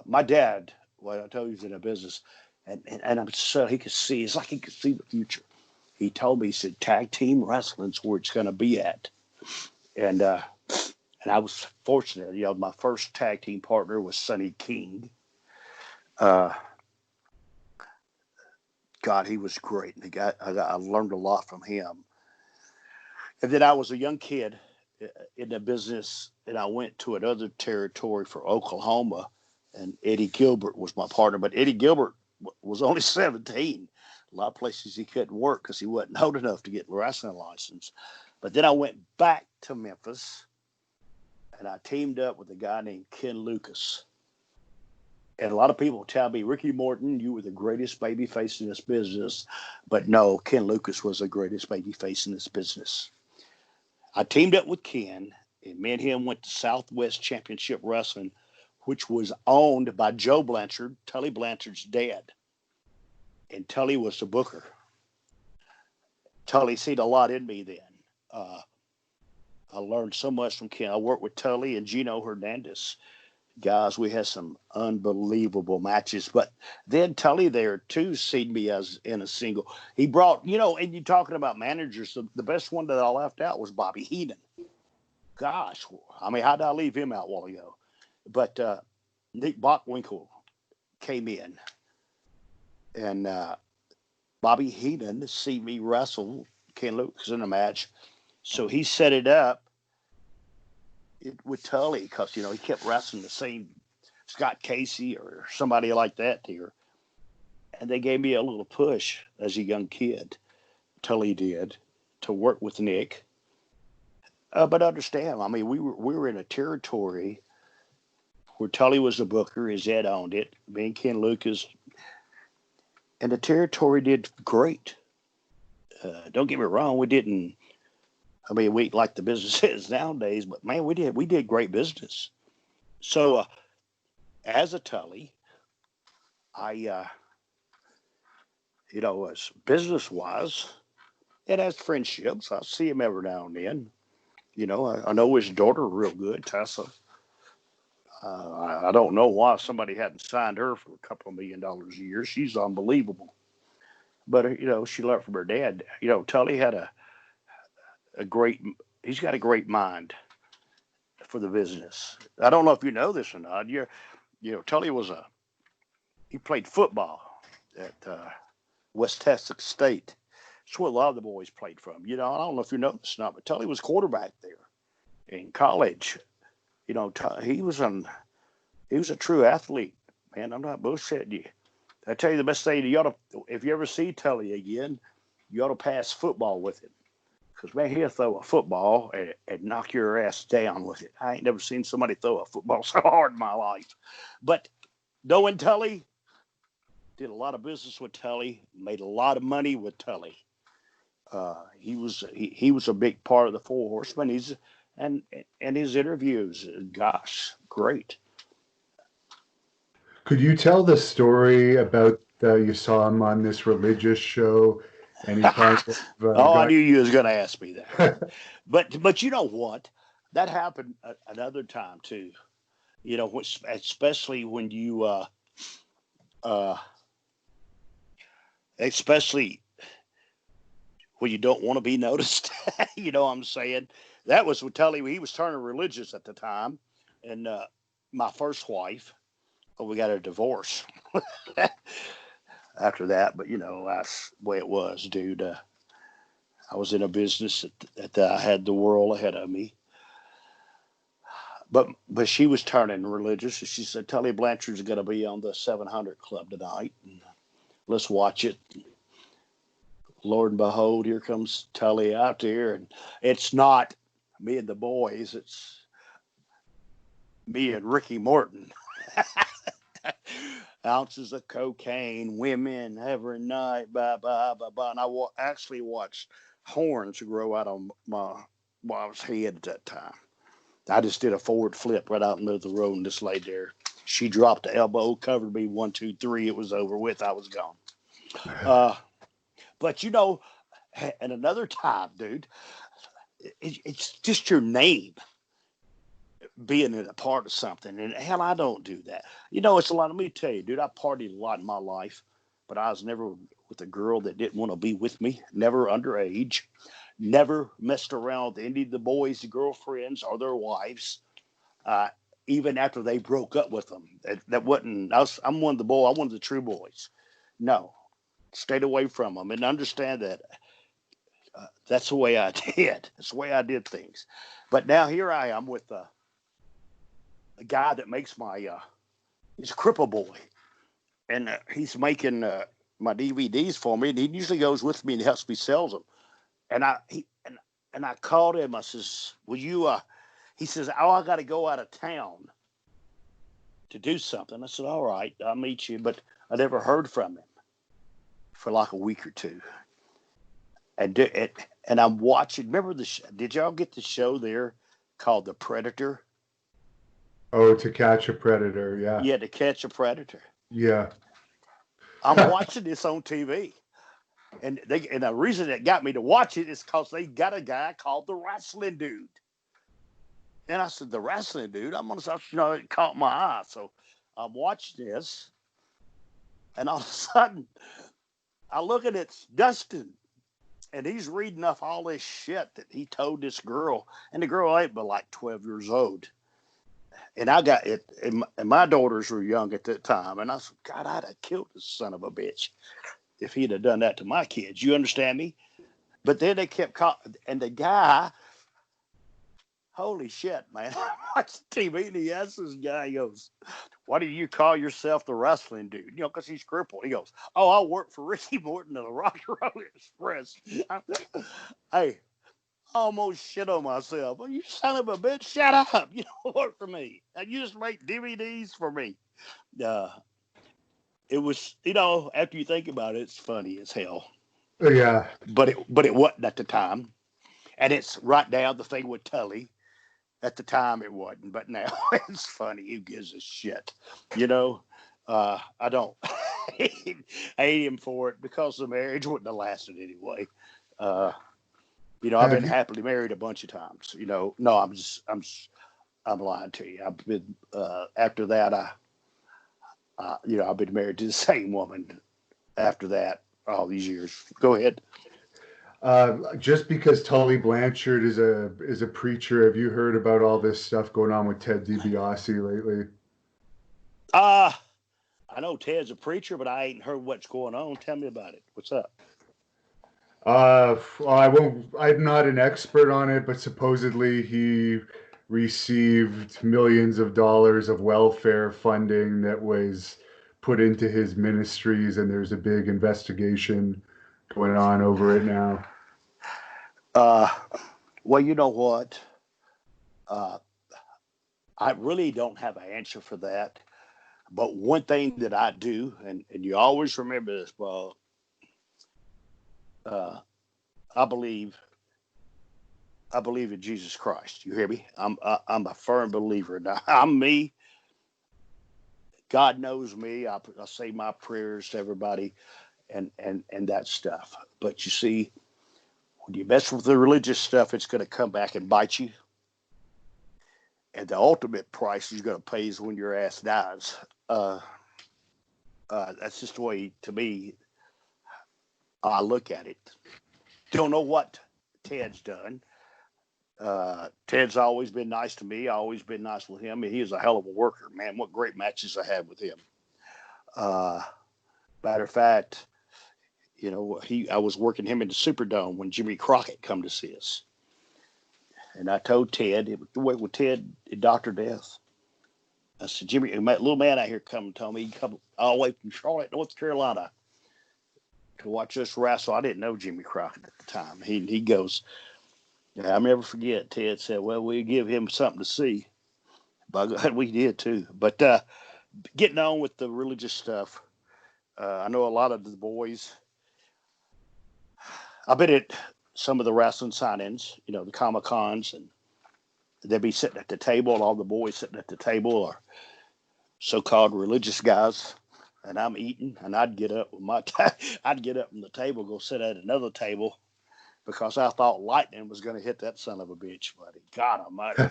my dad, well, I told you he's in a business, and I'm so he could see, it's like he could see the future. He told me, he said, tag team wrestling's where it's going to be at. And, uh, and I was fortunate. My first tag team partner was Sonny King. Uh, God, he was great. And I learned a lot from him. And then I was a young kid in the business, and I went to another territory for Oklahoma, and Eddie Gilbert was my partner. But Eddie Gilbert was only 17. A lot of places he couldn't work because he wasn't old enough to get a wrestling license. But then I went back to Memphis, and I teamed up with a guy named Ken Lucas. And a lot of people tell me, Ricky Morton, you were the greatest baby face in this business. But no, Ken Lucas was the greatest baby face in this business. I teamed up with Ken, and me and him went to Southwest Championship Wrestling, which was owned by Joe Blanchard, Tully Blanchard's dad. And Tully was the booker. Tully seen a lot in me then. Uh, I learned so much from Ken. I worked with Tully and Gino Hernandez. Guys, we had some unbelievable matches. But then Tully there too seen me as in a single. He brought, and you're talking about managers. The best one that I left out was Bobby Heenan. Gosh, how did I leave him out a while ago? But Nick Bockwinkel came in, and Bobby Heenan see me wrestle Ken Lucas in a match. So he set it up with Tully because he kept wrestling the same Scott Casey or somebody like that here, and they gave me a little push as a young kid. Tully did to work with Nick. But understand, I mean, we were in a territory where Tully was the booker, his Ed owned it, me and Ken Lucas, and the territory did great. Don't get me wrong, we didn't. I mean, we like the business is nowadays, but man, we did great business. So as a Tully, I as business wise, and as friendships, I see him every now and then. I know his daughter real good, Tessa. I don't know why somebody hadn't signed her for a couple of $1 million a year. She's unbelievable. But she learned from her dad. Tully had a great. He's got a great mind for the business. I don't know if you know this or not. Tully he played football at West Texas State. It's where a lot of the boys played from. I don't know if you know this or not, but Tully was quarterback there in college. He was a true athlete, man. I'm not bullshitting you. I tell you the best thing, if you ever see Tully again, you ought to pass football with him. Because, man, he'll throw a football and knock your ass down with it. I ain't never seen somebody throw a football so hard in my life. But knowing Tully, did a lot of business with Tully, made a lot of money with Tully. He was a big part of the Four Horsemen. And his interviews, gosh, great. Could you tell the story about you saw him on this religious show and he kind of Oh, I got. knew you was going to ask me that. But you know what? That happened another time too. Especially when uh, especially when you don't want to be noticed. You know what I'm saying? That was what Tully. He was turning religious at the time, and my first wife. We got a divorce after that, but that's the way it was, dude. I was in a business that I had the world ahead of me, but she was turning religious, and she said, "Tully Blanchard's going to be on the 700 Club tonight. And let's watch it." Lord and behold, here comes Tully out there, and it's not me and the boys; it's me and Ricky Morton. Ounces of cocaine, women every night, blah blah blah blah. And I actually watched horns grow out of my wife's head at that time. I just did a forward flip right out in the middle of the road and just laid there. She dropped the elbow, covered me 1, 2, 3. It was over with. I was gone. Uh, but and another time, dude, it's just your name being a part of something. And hell, I don't do that. It's a lot. Let me tell you, dude, I partied a lot in my life, but I was never with a girl that didn't want to be with me, never underage, never messed around with any of the boys' girlfriends or their wives, uh, even after they broke up with them. That wasn't, I'm one of the boys, I'm one of the true boys. No, stayed away from them and understand that that's the way I did. That's the way I did things. But now here I am with a guy that makes he's a cripple boy, and he's making my DVDs for me, and he usually goes with me and helps me sell them. And I called him. I says, "Will you?" He says, "Oh, I got to go out of town to do something." I said, "All right, I'll meet you," but I never heard from him for like a week or two. And I'm watching. Remember did y'all get the show there called The Predator? Oh, To Catch a Predator. Yeah. Yeah, To Catch a Predator. Yeah. I'm watching this on TV. And the reason that got me to watch it is because they got a guy called the Wrestling Dude. And I said, the Wrestling Dude? I'm gonna start, it caught my eye. So I'm watching this, and all of a sudden I look at it's Dustin. And he's reading off all this shit that he told this girl. And the girl ain't but like 12 years old. And I got it, and my daughters were young at that time. And I said, God, I'd have killed this son of a bitch if he'd have done that to my kids. You understand me? But then they kept calling, and the guy, holy shit, man. I watched TV and he asked this guy, he goes, why do you call yourself the wrestling dude? You know, because he's crippled. He goes, oh, I work for Ricky Morton and the Rock and Roll Express. Hey, I almost shit on myself. Well, you son of a bitch, shut up. You don't work for me. And you just make DVDs for me. Uh, it was, after you think about it, it's funny as hell. Yeah. But it wasn't at the time. And it's right now the thing with Tully. At the time, it wasn't, but now it's funny. Who gives a shit? I don't. I hate him for it because the marriage wouldn't have lasted anyway. Uh, I've Have been you? happily married a bunch of times. No, I'm lying to you. I've been after that. I've been married to the same woman after that all these years. Go ahead. Just because Tully Blanchard is a preacher, have you heard about all this stuff going on with Ted DiBiase lately? Uh, I know Ted's a preacher, but I ain't heard what's going on. Tell me about it. What's up? Well, I won't. I'm not an expert on it, but supposedly he received millions of dollars of welfare funding that was put into his ministries, and there's a big investigation going on over it now. Uh, well, you know what? Uh, I really don't have an answer for that. But one thing that I do, and you always remember this, Paul, uh, I believe I believe in Jesus Christ. You hear me? I'm a firm believer. Now I'm me. God knows me. I say my prayers to everybody, and that stuff. But you see, when you mess with the religious stuff, it's going to come back and bite you. And the ultimate price you're going to pay is when your ass dies. Uh, that's just the way, to me, I look at it. Don't know what Ted's done. Ted's always been nice to me. I always been nice with him. He is a hell of a worker, man. What great matches I had with him. Uh, Matter of fact, I was working him in the Superdome when Jimmy Crockett come to see us, and I told Ted, it was with Ted at Doctor Death. I said, Jimmy, a little man out here come told me he come all the way from Charlotte, North Carolina, to watch us wrestle. I didn't know Jimmy Crockett at the time. He goes, yeah, I'll never forget. Ted said, well, we give him something to see. By God, we did too. But getting on with the religious stuff, I know a lot of the boys. I've been at some of the wrestling sign-ins, the Comic Cons, and they'd be sitting at the table, and all the boys sitting at the table are so-called religious guys, and I'm eating, and I'd get up with I'd get up from the table, go sit at another table because I thought lightning was going to hit that son of a bitch, buddy. God Almighty,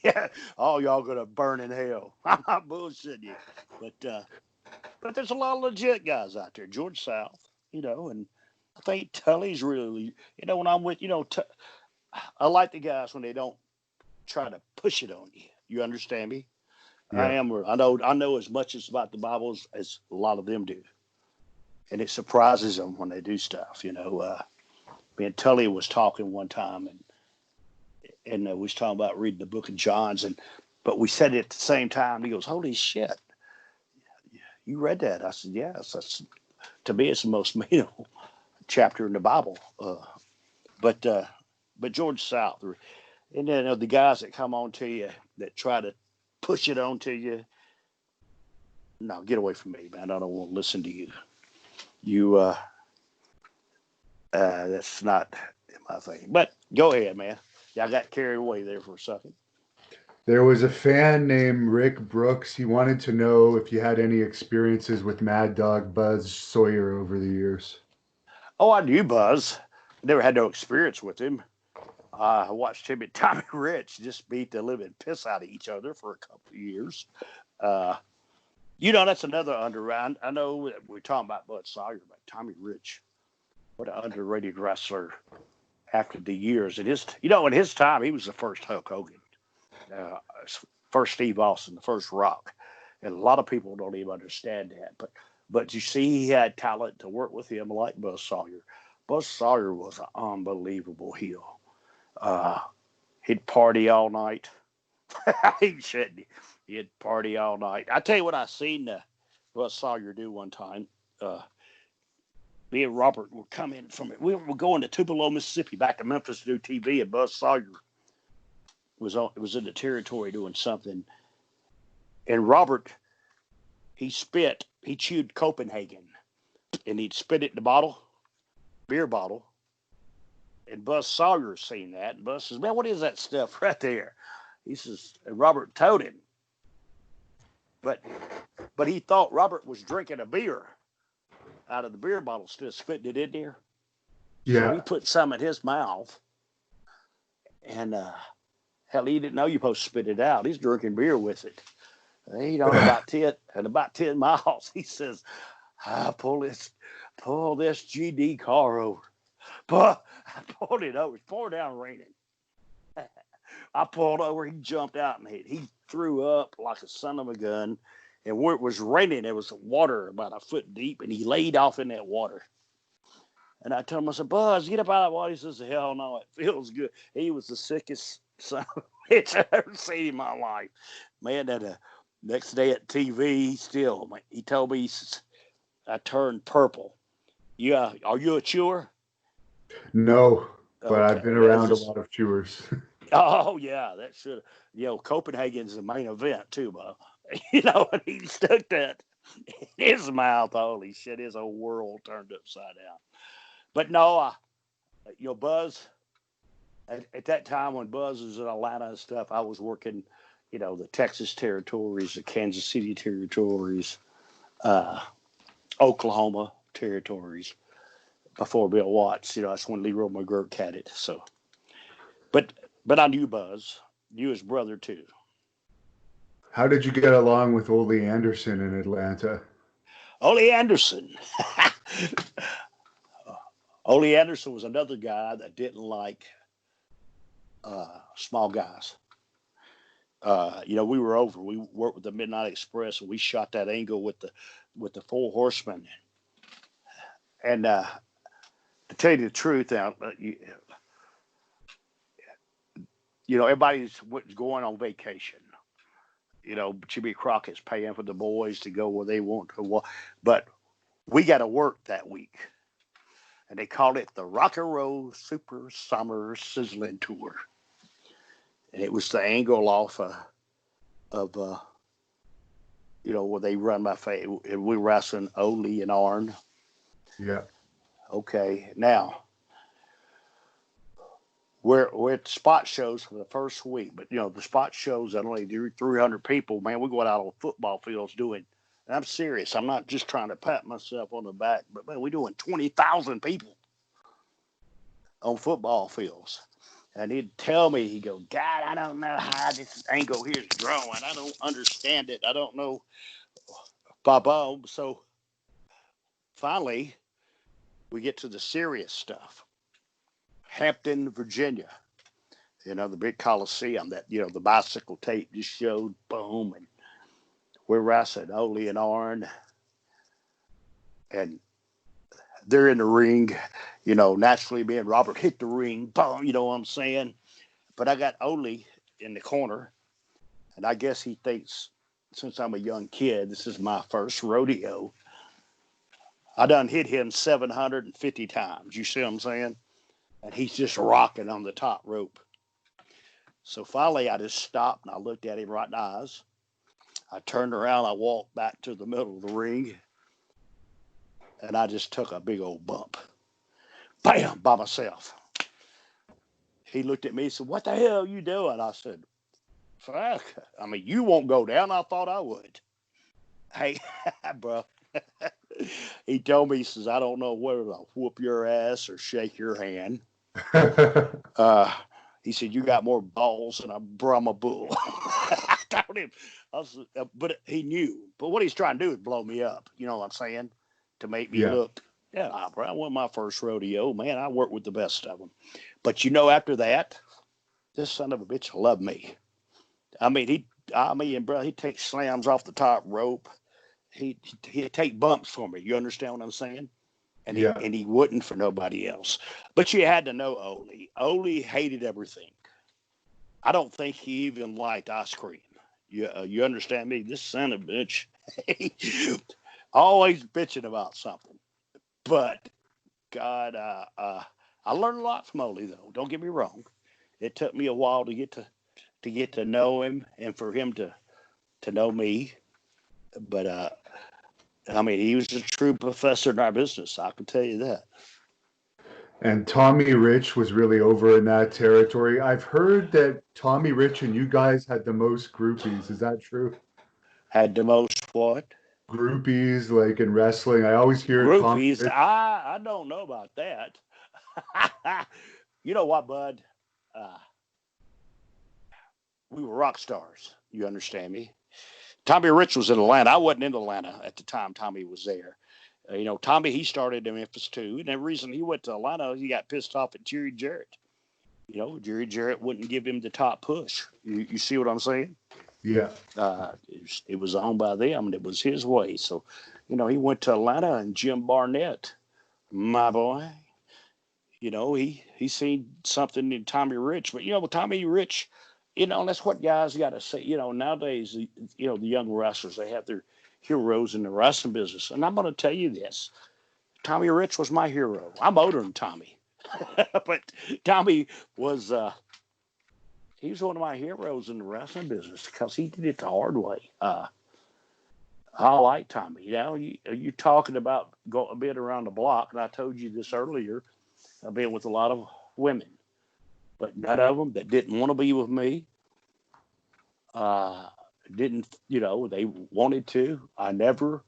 yeah, all y'all gonna burn in hell. I'm not bullshitting you, but there's a lot of legit guys out there. George South, and I think Tully's really, when I'm with, I like the guys when they don't try to push it on you. You understand me? Yeah. I know as much as about the Bible as a lot of them do, and it surprises them when they do stuff. Me and Tully was talking one time, and we was talking about reading the Book of John's, but we said it at the same time. He goes, "Holy shit, you read that?" I said, "Yes." To me, it's the most chapter in the Bible. But but George South, and then the guys that come on to you that try to push it on to you. No, get away from me, man. I don't want to listen to you. You, that's not my thing. But go ahead, man. Yeah, I got carried away there for a second. There was a fan named Rick Brooks. He wanted to know if you had any experiences with Mad Dog Buzz Sawyer over the years. Oh, I knew Buzz. Never had no experience with him. I watched him and Tommy Rich just beat the living piss out of each other for a couple of years. Uh, that's another underrated. I know that we're talking about Bud Sawyer, but Tommy Rich, what an underrated wrestler after the years. In his time, he was the first Hulk Hogan, uh, first Steve Austin, the first Rock, and a lot of people don't even understand that. But you see, he had talent to work with him like Buzz Sawyer. Buzz Sawyer was an unbelievable heel. Uh, He'd party all night. He shouldn't. He'd party all night. I tell you what, I seen what Sawyer do one time. Me and Robert were coming from it. We were going to Tupelo, Mississippi, back to Memphis to do TV, and Buzz Sawyer was in the territory doing something. And Robert, he chewed Copenhagen, and he'd spit it in the beer bottle. And Buzz Sawyer seen that, and Buzz says, "Man, what is that stuff right there?" He says, and Robert told him, but he thought Robert was drinking a beer out of the beer bottle, instead of spitting it in there. Yeah. So he put some in his mouth, and hell, he didn't know you're supposed to spit it out. He's drinking beer with it. He'd on about 10 miles. He says, "I pull this GD car over." But I pulled it over. It's pouring down raining. I pulled over. He jumped out and he threw up like a son of a gun. And where it was raining, there was water about a foot deep, and he laid off in that water. And I told him, I said, "Buzz, get up out of that water." He says, "Hell no, it feels good." He was the sickest son of a bitch I've ever seen in my life. Man, that next day at TV, he told me, he says, I turned purple. Yeah, are you a chewer? No, but Okay. I've been around a lot of chewers. Oh yeah, that should. Copenhagen's the main event too, Bob. And he stuck that in his mouth. Holy shit, his whole world turned upside down. But no, Buzz. At that time when Buzz was in Atlanta and stuff, I was working, the Texas territories, the Kansas City territories, Oklahoma territories. Before Bill Watts, that's when Leroy McGurk had it. So, but I knew Buzz, knew his brother too. How did you get along with Ole Anderson in Atlanta? Ole Anderson. Ole Anderson was another guy that didn't like small guys. We worked with the Midnight Express, and we shot that angle with the Four Horsemen. And to tell you the truth, now, everybody's going on vacation. Jimmy Crockett's paying for the boys to go where they want to. But we got to work that week. And they called it the Rock and Roll Super Summer Sizzling Tour. And it was the angle off of where they run my face. And we were wrestling Ole and Arn. Yeah. Okay. Now, we're at spot shows for the first week, but the spot shows that only do 300 people. Man, we're going out on football fields doing. And I'm serious. I'm not just trying to pat myself on the back, but man, we're doing 20,000 people on football fields. And he'd tell me, he'd go, "God, I don't know how this angle here is growing. I don't understand it. I don't know." Boom. So finally, we get to the serious stuff. Hampton, Virginia. The big Coliseum that, the bicycle tape just showed, boom. And we're wrestling Ole and Arn. And they're in the ring, naturally me and Robert hit the ring, boom, you know what I'm saying? But I got Ole in the corner. And I guess he thinks, since I'm a young kid, this is my first rodeo. I done hit him 750 times. You see what I'm saying? And he's just rocking on the top rope. So finally, I just stopped and I looked at him right in the eyes. I turned around, I walked back to the middle of the ring, and I just took a big old bump. Bam, by myself. He looked at me and said, "What the hell are you doing?" I said, "Fuck. I mean, you won't go down. I thought I would." Hey, bro. He told me, he says, "I don't know whether to whoop your ass or shake your hand." He said, "You got more balls than a Brahma bull." I told him, but he knew. But what he's trying to do is blow me up. You know what I'm saying? To make me look, bro, I won my first rodeo. Man, I worked with the best of them. But after that, this son of a bitch loved me. I mean, bro, he'd take slams off the top rope. He'd take bumps for me. You understand what I'm saying? And he wouldn't for nobody else. But you had to know Ole. Ole hated everything. I don't think he even liked ice cream. You understand me? This son of a bitch, always bitching about something. But God, I learned a lot from Ole, though. Don't get me wrong. It took me a while to get to know him and for him to know me. But I mean, he was a true professor in our business. I can tell you that. And Tommy Rich was really over in that territory. I've heard that Tommy Rich and you guys had the most groupies. Is that true? Had the most what? Groupies, like in wrestling. I always hear Tommy Groupies. Rich. I don't know about that. You know what, Bud? Uh, we were rock stars. You understand me? Tommy Rich was in Atlanta. I wasn't in Atlanta at the time Tommy was there. Tommy, he started in Memphis too. And the reason he went to Atlanta, he got pissed off at Jerry Jarrett. Jerry Jarrett wouldn't give him the top push. You see what I'm saying? Yeah. It was owned by them, and it was his way. So, he went to Atlanta, and Jim Barnett, my boy, he seen something in Tommy Rich. But with Tommy Rich, that's what guys got to say. Nowadays, the young wrestlers, they have their heroes in the wrestling business, and I'm going to tell you this: Tommy Rich was my hero. I'm older than Tommy, but Tommy was. He was one of my heroes in the wrestling business because he did it the hard way. I like Tommy. You talking about a bit around the block, and I told you this earlier. I've been with a lot of women, but none of them that didn't want to be with me. Uh, didn't they wanted to? I never,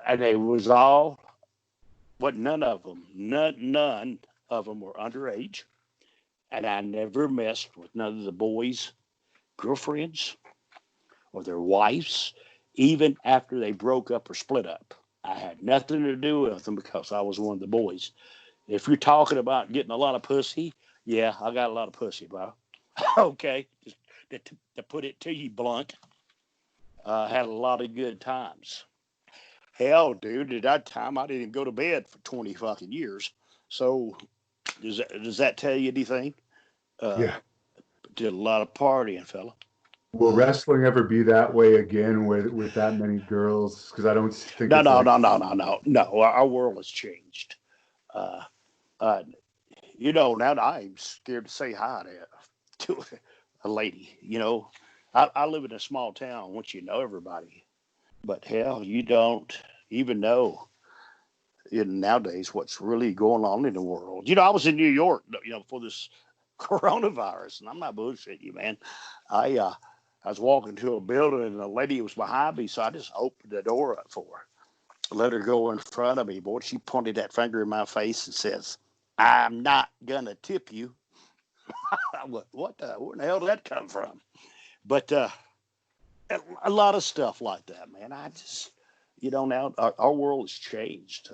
and they was all, but none of them, none of them were underage, and I never messed with none of the boys' girlfriends or their wives, even after they broke up or split up. I had nothing to do with them because I was one of the boys. If you're talking about getting a lot of pussy, yeah, I got a lot of pussy, bro. Okay, just to put it to you blunt, had a lot of good times. Hell, dude, at that time I didn't go to bed for 20 fucking years. So does that tell you anything? Uh, Yeah. did a lot of partying, fella. Will wrestling ever be that way again with that many girls? Because I don't think No, it's no, like no, no, no, no, no. Our world has changed. Uh, uh, now I'm scared to say hi to a lady. I live in a small town. Once you know everybody, but hell, you don't even know nowadays what's really going on in the world. I was in New York, for this coronavirus, and I'm not bullshitting you, man. I uh, I was walking to a building, and a lady was behind me, so I just opened the door up for her, let her go in front of me. Boy, she pointed that finger in my face and says, "I'm not gonna tip you." I went, where the hell did that come from? But a lot of stuff like that, man. I just, now our world has changed.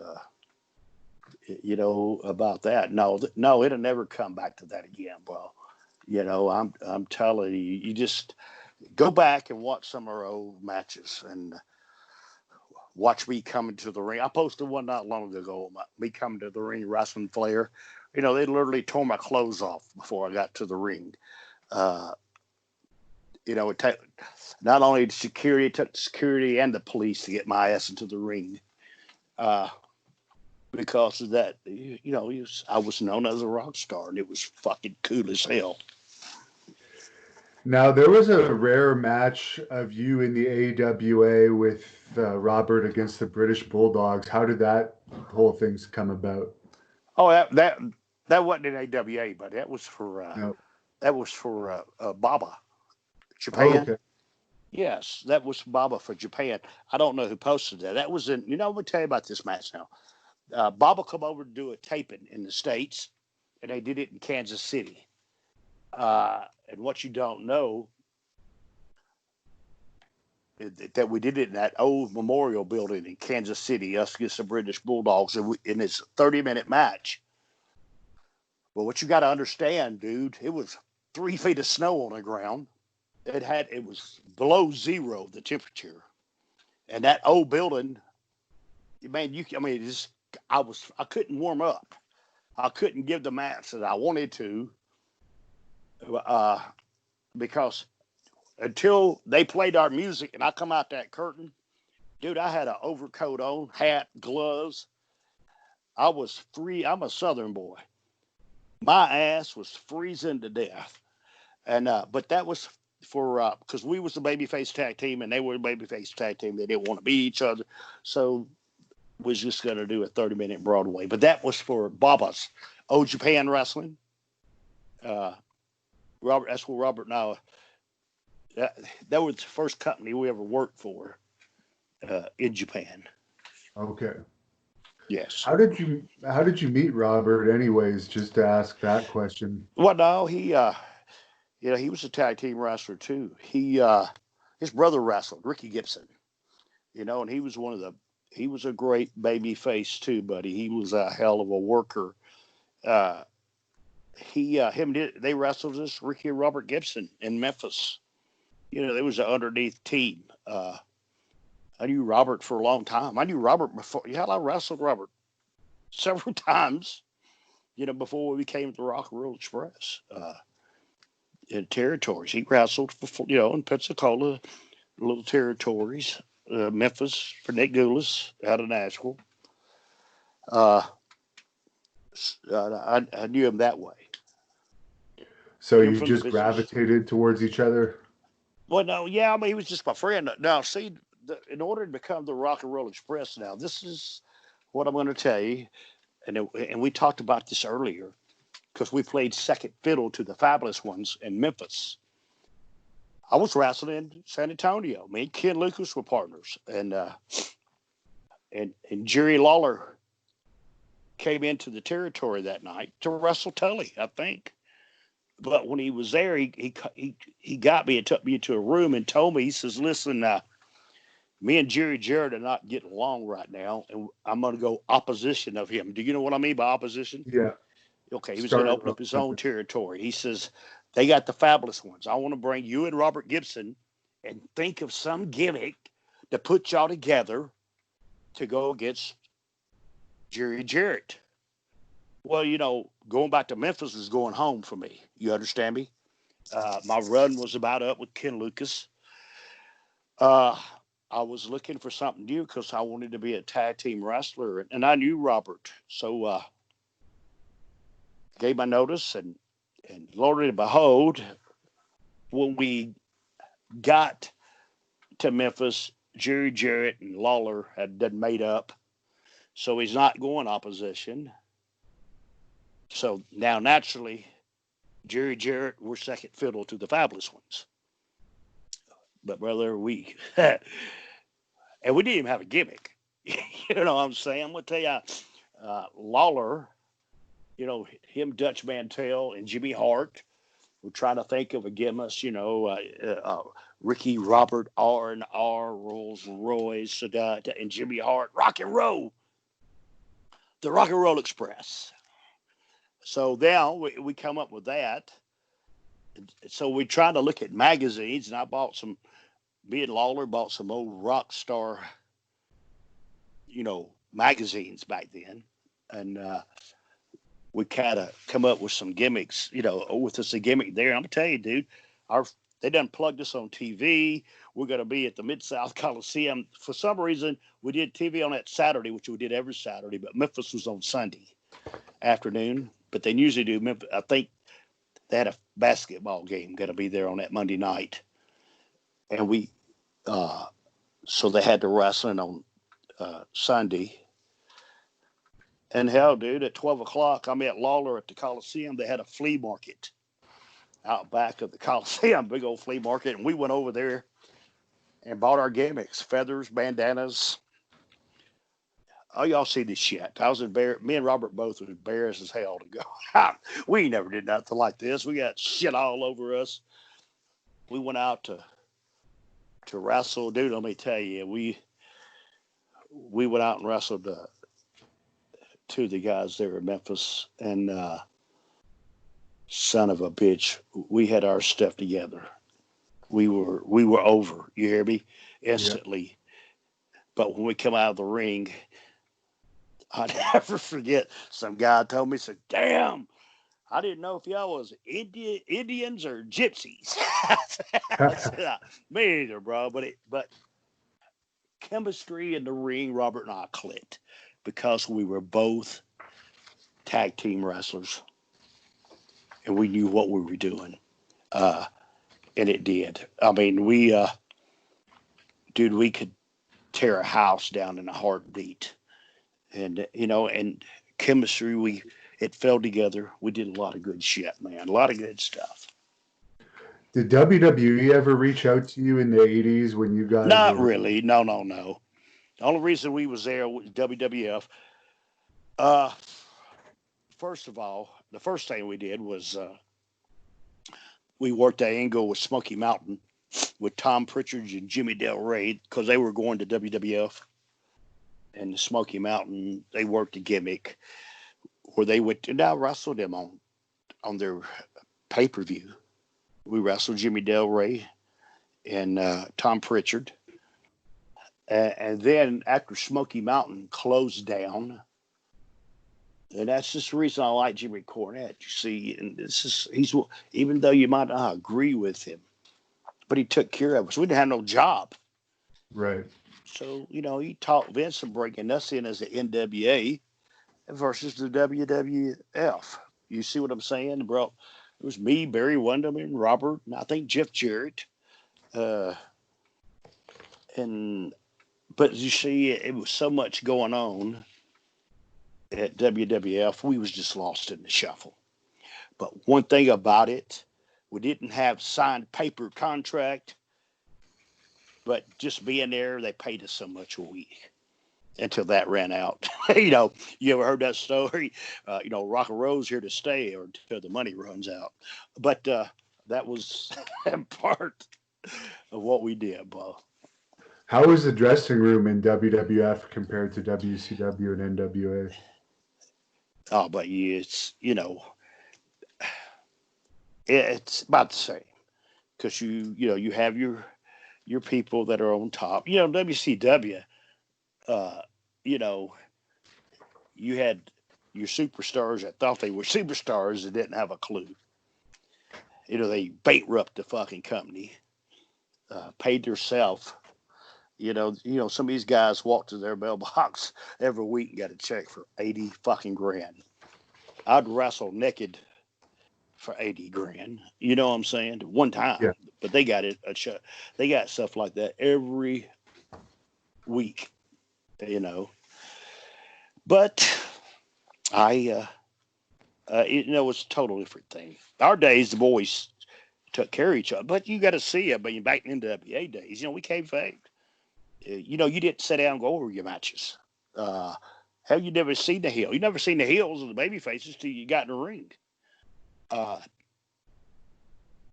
About that. No, no, it'll never come back to that again, bro. I'm telling you, you just go back and watch some of our old matches and watch me coming to the ring. I posted one not long ago, me coming to the ring, wrestling Flair. They literally tore my clothes off before I got to the ring. Uh, it took not only the security, it took the security and the police to get my ass into the ring. Uh, because of that, I was known as a rock star, and it was fucking cool as hell. now there was a rare match of you in the AWA with Robert against the British Bulldogs. How did that whole thing come about? Oh, that wasn't in AWA, but No. that was for Baba, Oh, Japan. okay. Yes, that was Baba for Japan. I don't know who posted that. That was in. Let me tell you about this match now. Baba come over to do a taping in the States, and they did it in Kansas City. And what you don't know that we did it in that old memorial building in Kansas City, us against the British Bulldogs, in this 30-minute match. Well, what you got to understand, dude, it was 3 feet of snow on the ground. It was below zero the temperature, and that old building, man, I couldn't warm up. I couldn't give the match that I wanted to, uh, because until they played our music and I come out that curtain, dude, I had an overcoat on, hat, gloves. I was free. I'm a Southern boy. My ass was freezing to death. And but that was for because we was the babyface tag team and they were the babyface tag team. They didn't want to beat each other, so was just going to do a 30-minute Broadway. But that was for Baba's Old Japan Wrestling. Robert, that's where Robert and I. That was the first company we ever worked for in Japan. Okay. Yes. How did you meet Robert anyways, just to ask that question? Well, no, he was a tag team wrestler too. His brother wrestled, Ricky Gibson, and he was a great baby face too, buddy. He was a hell of a worker. Uh, they wrestled this Ricky and Robert Gibson in Memphis. They was an underneath team. I knew Robert for a long time. I knew Robert before. Yeah, I wrestled Robert several times. Before we became the Rock and Roll Express. In territories, he wrestled for in Pensacola, little territories, Memphis for Nick Goulas out of Nashville. I knew him that way. So you From the just business. gravitated towards each other? Well, no, yeah, I mean, he was just my friend. Now, see, in order to become the Rock and Roll Express, now this is what I'm going to tell you, and we talked about this earlier because we played second fiddle to the Fabulous Ones in Memphis. I was wrestling in San Antonio. Me and Ken Lucas were partners, and Jerry Lawler came into the territory that night to wrestle Tully, I think. But when he was there, he got me and took me into a room and told me, he says, "Listen, me and Jerry Jarrett are not getting along right now, and I'm going to go opposition of him." Do you know what I mean by opposition? Yeah. Okay, he was going to Start open up his own something. territory. He says, "They got the Fabulous Ones. I want to bring you and Robert Gibson and think of some gimmick to put y'all together to go against Jerry Jarrett." Well, going back to Memphis was going home for me. You understand me? My run was about up with Ken Lucas. Uh, I was looking for something new because I wanted to be a tag team wrestler, and I knew Robert, so gave my notice, and Lord and behold, when we got to Memphis, Jerry Jarrett and Lawler had done made up, so he's not going opposition. So now naturally, Jerry Jarrett were second fiddle to the Fabulous Ones. But brother, and we didn't even have a gimmick. You know what I'm saying? I'm gonna tell you, Lawler, him, Dutch Mantel, and Jimmy Hart were trying to think of a gimmick. Ricky, Robert, R&R, Rolls Royce, and Jimmy Hart, rock and roll, the Rock and Roll Express. So now we come up with that. So we tried to look at magazines, and I bought some. Me and Lawler bought some old rock star, magazines back then, and we kind of come up with some gimmicks. With us a gimmick there. I'm gonna tell you, dude, they done plugged us on TV. We're gonna be at the Mid South Coliseum. For some reason, we did TV on that Saturday, which we did every Saturday, but Memphis was on Sunday afternoon. But they usually do Memphis. I think they had a basketball game going to be there on that Monday night, and so they had the wrestling on Sunday. And hell, dude, at 12 o'clock, I met Lawler at the Coliseum. They had a flea market out back of the Coliseum, big old flea market, and we went over there and bought our gimmicks, feathers, bandanas. Oh, y'all see this shit. I was embarrassed. Me and Robert both was embarrassed as hell to go. We never did nothing like this. We got shit all over us. We went out to wrestle, dude. Let me tell you, we went out and wrestled two of the guys there in Memphis, and son of a bitch, we had our stuff together. We were over. You hear me? Yeah. Instantly. But when we come out of the ring, I never forget. Some guy told me, said, "Damn, I didn't know if y'all was Indians or gypsies. I said, me either, bro. But chemistry in the ring, Robert and I clicked because we were both tag team wrestlers and we knew what we were doing. Uh, and it did. I mean, dude, we could tear a house down in a heartbeat. And, and chemistry, it fell together. We did a lot of good shit, man. A lot of good stuff. Did WWE ever reach out to you in the 80s when you guys Not were? really. No, no, no. The only reason we was there was WWF. Uh, First of all, the first thing we did was we worked that angle with Smoky Mountain with Tom Pritchard and Jimmy Del Rey because they were going to WWF. And the Smoky Mountain, they worked a gimmick where they would, and I wrestled them on their pay per view. We wrestled Jimmy Del Rey and Tom Pritchard. And then after Smoky Mountain closed down, and that's just the reason I like Jimmy Cornette. You see, and he's even though you might not agree with him, but he took care of us. We didn't have no job, Right. so he taught Vince and bringing us in as the NWA versus the WWF. You see what I'm saying, bro? It was me, Barry Windham, and Robert, and I think Jeff Jarrett. Uh, and but you see, it was so much going on at WWF, we was just lost in the shuffle. But one thing about it, we didn't have signed paper contract, but just being there, they paid us so much a week until that ran out. You ever heard that story? Rock and roll's here to stay or until the money runs out. But that was part of what we did, Bo. How was the dressing room in WWF compared to WCW and NWA? Oh, but it's about the same because you have your people that are on top. WCW. Uh, you know, you had your superstars that thought they were superstars and didn't have a clue. They bankrupt the fucking company, paid themselves. Some of these guys walked to their mailbox every week and got a check for 80 fucking grand. I'd wrestle naked for 80 grand. You know what I'm saying? One time. Yeah. But they got they got stuff like that every week, But it's a total different thing. Our days, the boys took care of each other. But you got to see, back in the NWA days, we came faked. You didn't sit down and go over your matches. Hell, you never seen the heel. You never seen the heels of the baby faces till you got in the ring.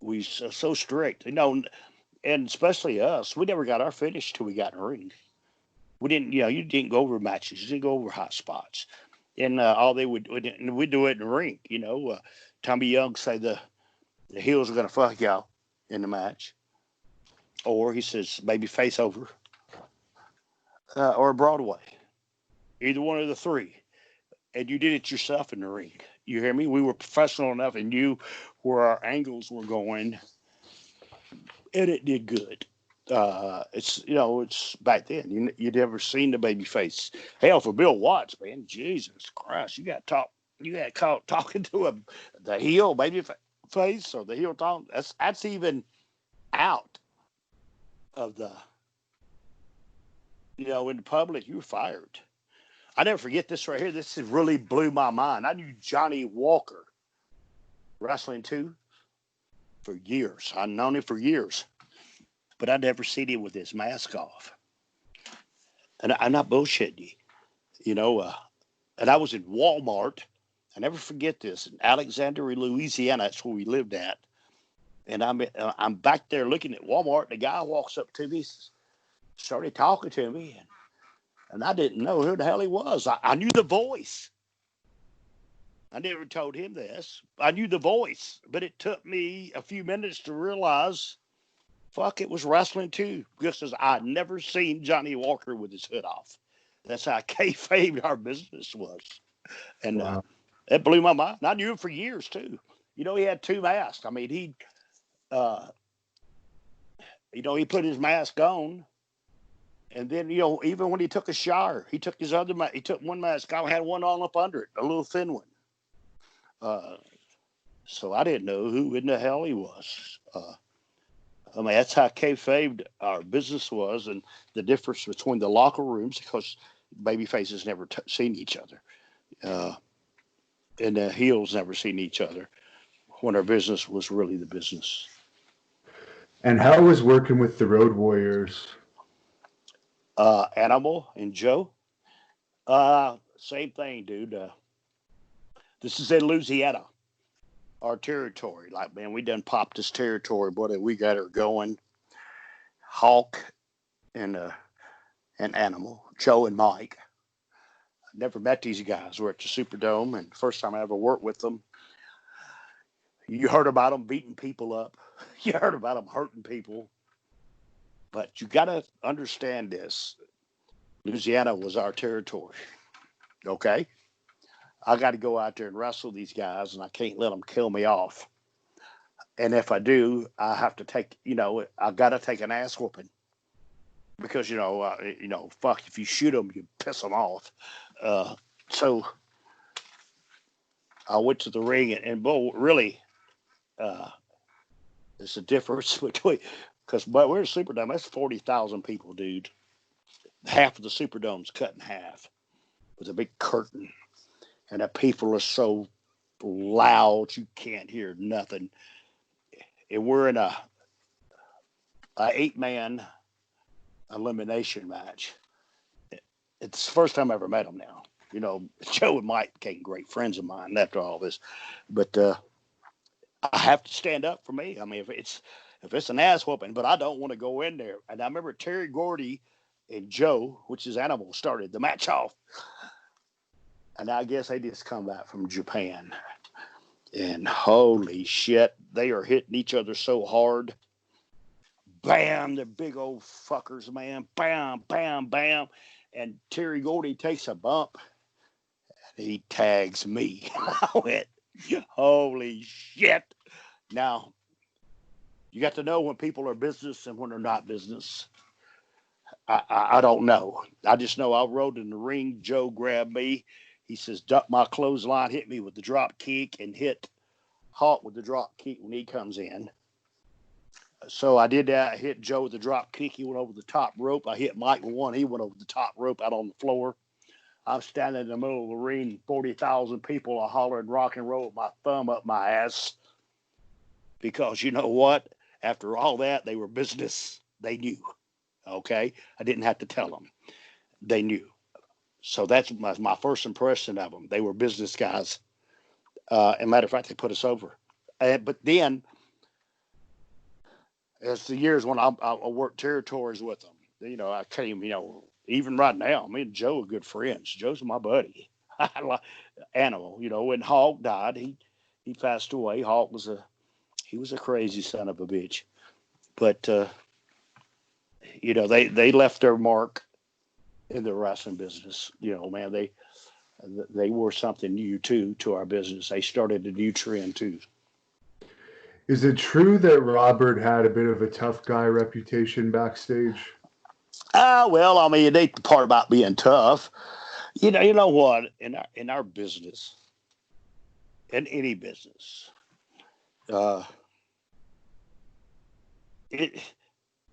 We so strict, and especially us. We never got our finish till we got in the ring. We didn't, you didn't go over matches. You didn't go over hot spots. And all they would we do it in the ring. Tommy Young say the heels are gonna fuck y'all in the match, or he says maybe face over, or Broadway, either one of the three, and you did it yourself in the ring. You hear me? We were professional enough and knew where our angles were going, and it did good. It's back then. You'd never seen the baby face. Hell, for Bill Watts, man, Jesus Christ, you got caught talking to the heel baby face or the heel talk. That's even out of the, in the public. You were fired. I never forget this right here. This has really blew my mind. I knew Johnny Walker wrestling too for years. I've known him for years. But I never seen him with his mask off. And I'm not bullshitting you, and I was in Walmart. I never forget this in Alexandria, Louisiana. That's where we lived at. And I'm back there looking at Walmart. And the guy walks up to me, started talking to me, and I didn't know who the hell he was. I knew the voice. I never told him this. I knew the voice, but it took me a few minutes to realize. Fuck, it was wrestling too, because I'd never seen Johnny Walker with his hood off. That's how kayfabe our business was. And Wow. It blew my mind. And I knew him for years too. He had two masks. I mean, uh, he put his mask on, and then even when he took a shower, he took his other mask. He took one mask off, had one on up under it, a little thin one. Uh, so I didn't know who in the hell he was. I mean, that's how kayfabe our business was, and the difference between the locker rooms, because baby faces never seen each other, uh, and the heels never seen each other when our business was really the business. And how was working with the Road Warriors? Animal and Joe, same thing, dude. This is in Louisiana, our territory. Like, man, we done popped this territory, buddy. We got her going. Hawk and Animal, Joe and Mike. Never met these guys. We're at the Superdome, and first time I ever worked with them. You heard about them beating people up. You heard about them hurting people. But you got to understand this. Louisiana was our territory. Okay? I got to go out there and wrestle these guys, and I can't let them kill me off. And if I do, I have to take, I got to take an ass whooping. Because, fuck, if you shoot them, you piss them off. So I went to the ring, and Bo, really, there's a difference between, because we're a Superdome, that's 40,000 people, dude. Half of the Superdome's cut in half with a big curtain, and the people are so loud you can't hear nothing. And we're in a 8-man elimination match. It's the first time I ever met them now. Joe and Mike became great friends of mine after all this. But I have to stand up for me. I mean, if it's an ass whooping, but I don't want to go in there. And I remember Terry Gordy and Joe, which is Animal, started the match off. And I guess they just come back from Japan. And holy shit, they are hitting each other so hard. Bam, they're big old fuckers, man. Bam, bam, bam. And Terry Gordy takes a bump. And he tags me. I went, holy shit. Now, you got to know when people are business and when they're not business. I don't know. I just know I rode in the ring. Joe grabbed me. He says, duck my clothesline, hit me with the drop kick, and hit Hawk with the drop kick when he comes in. So I did that. I hit Joe with the drop kick. He went over the top rope. I hit Mike with one. He went over the top rope out on the floor. I'm standing in the middle of the ring. 40,000 people are hollering rock and roll with my thumb up my ass. Because you know what? After all that, they were business. They knew. Okay? I didn't have to tell them. They knew. So that's my first impression of them. They were business guys. And matter of fact, they put us over. But then, as the years when I worked territories with them, I came, even right now, me and Joe are good friends. Joe's my buddy. Animal, when Hawk died, he passed away. Hawk was a crazy son of a bitch. But, they left their mark in the wrestling business. Man, they were something new too to our business. They started a new trend too. Is it true that Robert had a bit of a tough guy reputation backstage? Well, I mean, it ain't the part about being tough. You know what? In our business, in any business, uh, it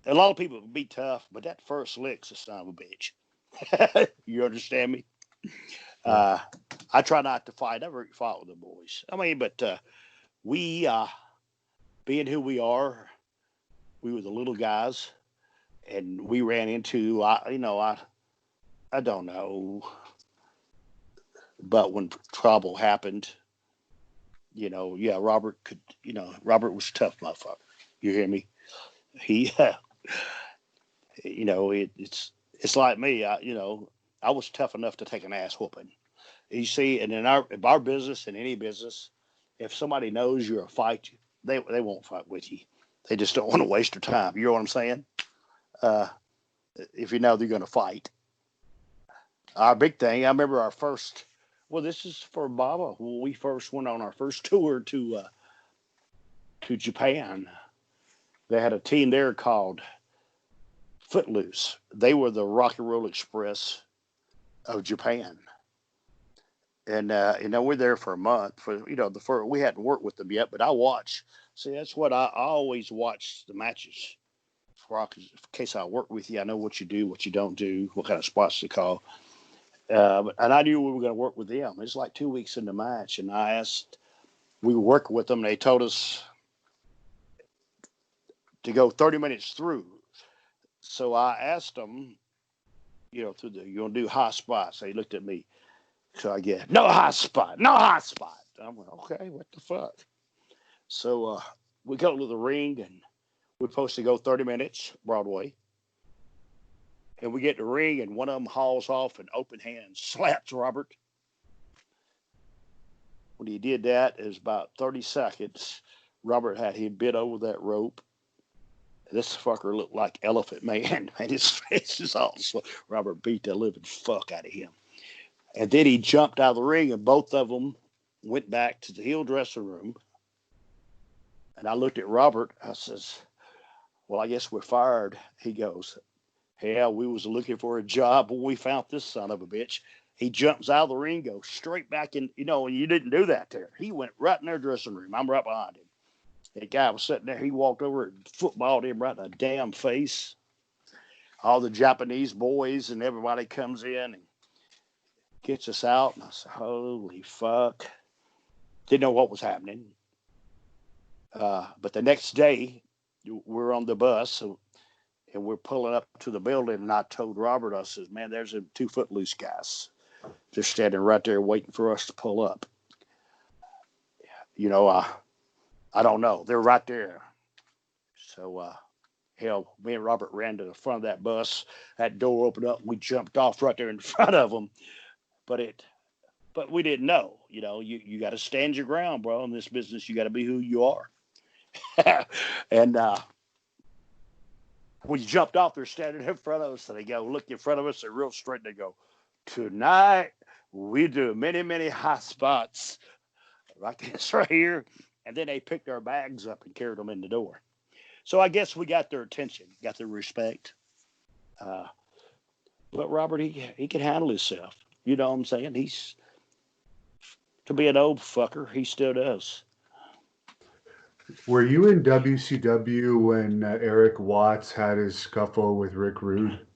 a lot of people can be tough, but that first lick's a son of a bitch. You understand me? I try not to fight. I never fought with the boys. I mean, but we, being who we are, we were the little guys, and we ran into, I don't know, but when trouble happened, Robert Robert was a tough motherfucker. You hear me? He, it's like me. I was tough enough to take an ass whooping. You see, and in our business, in any business, if somebody knows you're a fight, they won't fight with you. They just don't want to waste their time. You know what I'm saying? If you know they're going to fight. Our big thing, I remember our first Well, this is for Baba. When we first went on our first tour to Japan, they had a team there called Footloose. They were the Rock and Roll Express of Japan. And we're there for a month. We hadn't worked with them yet, but I watch. See, that's what I always watch the matches. In case I work with you, I know what you do, what you don't do, what kind of spots to call. And I knew we were going to work with them. It's like 2 weeks in the match, and we were working with them. They told us to go 30 minutes through. So I asked them, you going to do high spots? They looked at me. So I get, no high spot, no high spot. I'm like, okay, what the fuck? So we go to the ring, and we're supposed to go 30 minutes, Broadway. And we get to the ring, and one of them hauls off and open hand slaps Robert. When he did that, it was about 30 seconds. Robert had him bit over that rope. This fucker looked like Elephant Man. And his face is all so. Robert beat the living fuck out of him. And then he jumped out of the ring, and both of them went back to the heel dressing room. And I looked at Robert. I says, well, I guess we're fired. He goes, hell, we was looking for a job when we found this son of a bitch. He jumps out of the ring, goes straight back in, and you didn't do that there. He went right in their dressing room. I'm right behind him. The guy was sitting there. He walked over and footballed him right in the damn face. All the Japanese boys and everybody comes in and gets us out. And I said, holy fuck. Didn't know what was happening. But the next day, we're on the bus, and we're pulling up to the building, and I told Robert, I said, man, there's them 2 Footloose guys. They're standing right there waiting for us to pull up. I don't know. They're right there. So, hell, me and Robert ran to the front of that bus. That door opened up, and we jumped off right there in front of them. But we didn't know. You got to stand your ground, bro. In this business, you got to be who you are. And when you jumped off, they're standing in front of us, and they go, look in front of us, they're real straight, and they go, tonight we do many, many high spots. Like this right here. And then they picked our bags up and carried them in the door. So I guess we got their attention, got their respect. But Robert, he can handle himself. You know what I'm saying? He's, to be an old fucker, he still does. Were you in WCW when Eric Watts had his scuffle with Rick Rude?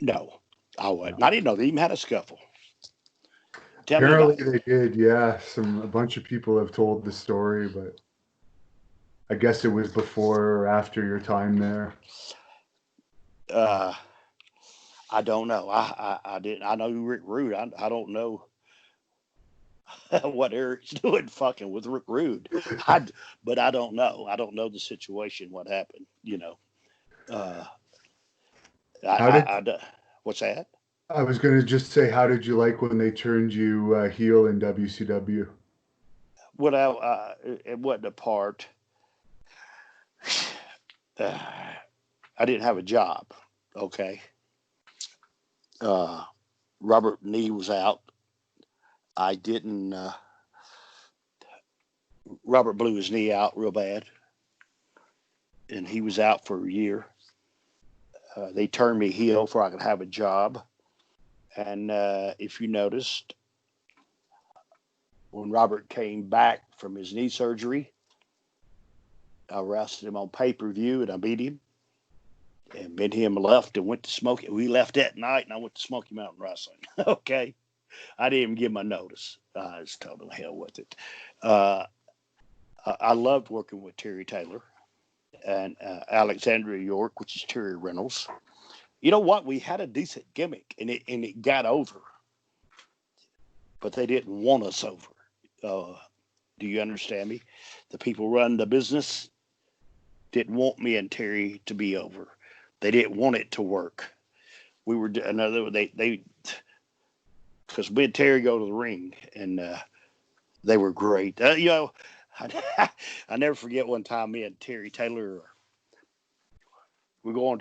No, I wasn't. No. I didn't know they even had a scuffle. Tell me Apparently about it. they did, yeah. A bunch of people have told the story, but I guess it was before or after your time there. I don't know. I didn't. I know Rick Rude. I don't know what Eric's doing fucking with Rick Rude. But I don't know. I don't know the situation. What happened? Uh, How did what's that? I was going to just say, how did you like when they turned you heel in WCW? Well, it wasn't a part. I didn't have a job. Okay. Robert knee was out. I didn't. Robert blew his knee out real bad, and he was out for a year. They turned me heel so I could have a job. And if you noticed, when Robert came back from his knee surgery, I wrestled him on pay-per-view, and I beat him. And me and him left and went to Smoky. We left that night, and I went to Smoky Mountain Wrestling. Okay. I didn't even give my notice. I was told to hell with it. I loved working with Terry Taylor and Alexandria York, which is Terry Reynolds. You know what? We had a decent gimmick, and it got over. But they didn't want us over. Do you understand me? The people running the business didn't want me and Terry to be over. They didn't want it to work. We were another. They because me and Terry go to the ring, and they were great. I never forget one time me and Terry Taylor we went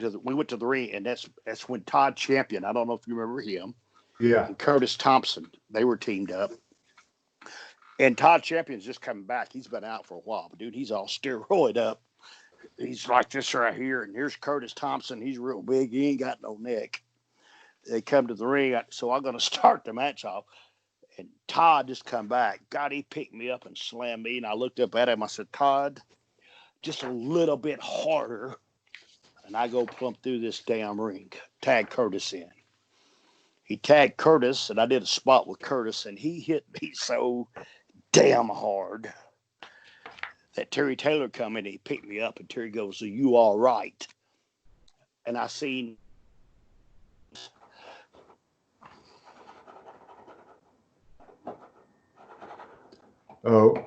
to the ring, and that's when Todd Champion. I don't know if you remember him. Yeah. and Curtis Thompson. They were teamed up. And Todd Champion's just coming back. He's been out for a while, but dude, he's all steroid up. He's like this right here. And here's Curtis Thompson. He's real big. He ain't got no neck. They come to the ring. So I'm going to start the match off. And Todd just come back. God, he picked me up and slammed me. And I looked up at him. I said, Todd, just a little bit harder. And I go plump through this damn ring. Tag Curtis in. He tagged Curtis, and I did a spot with Curtis, and he hit me so damn hard that Terry Taylor come in and he picked me up, and Terry goes, "Are you all right?" And I seen Oh,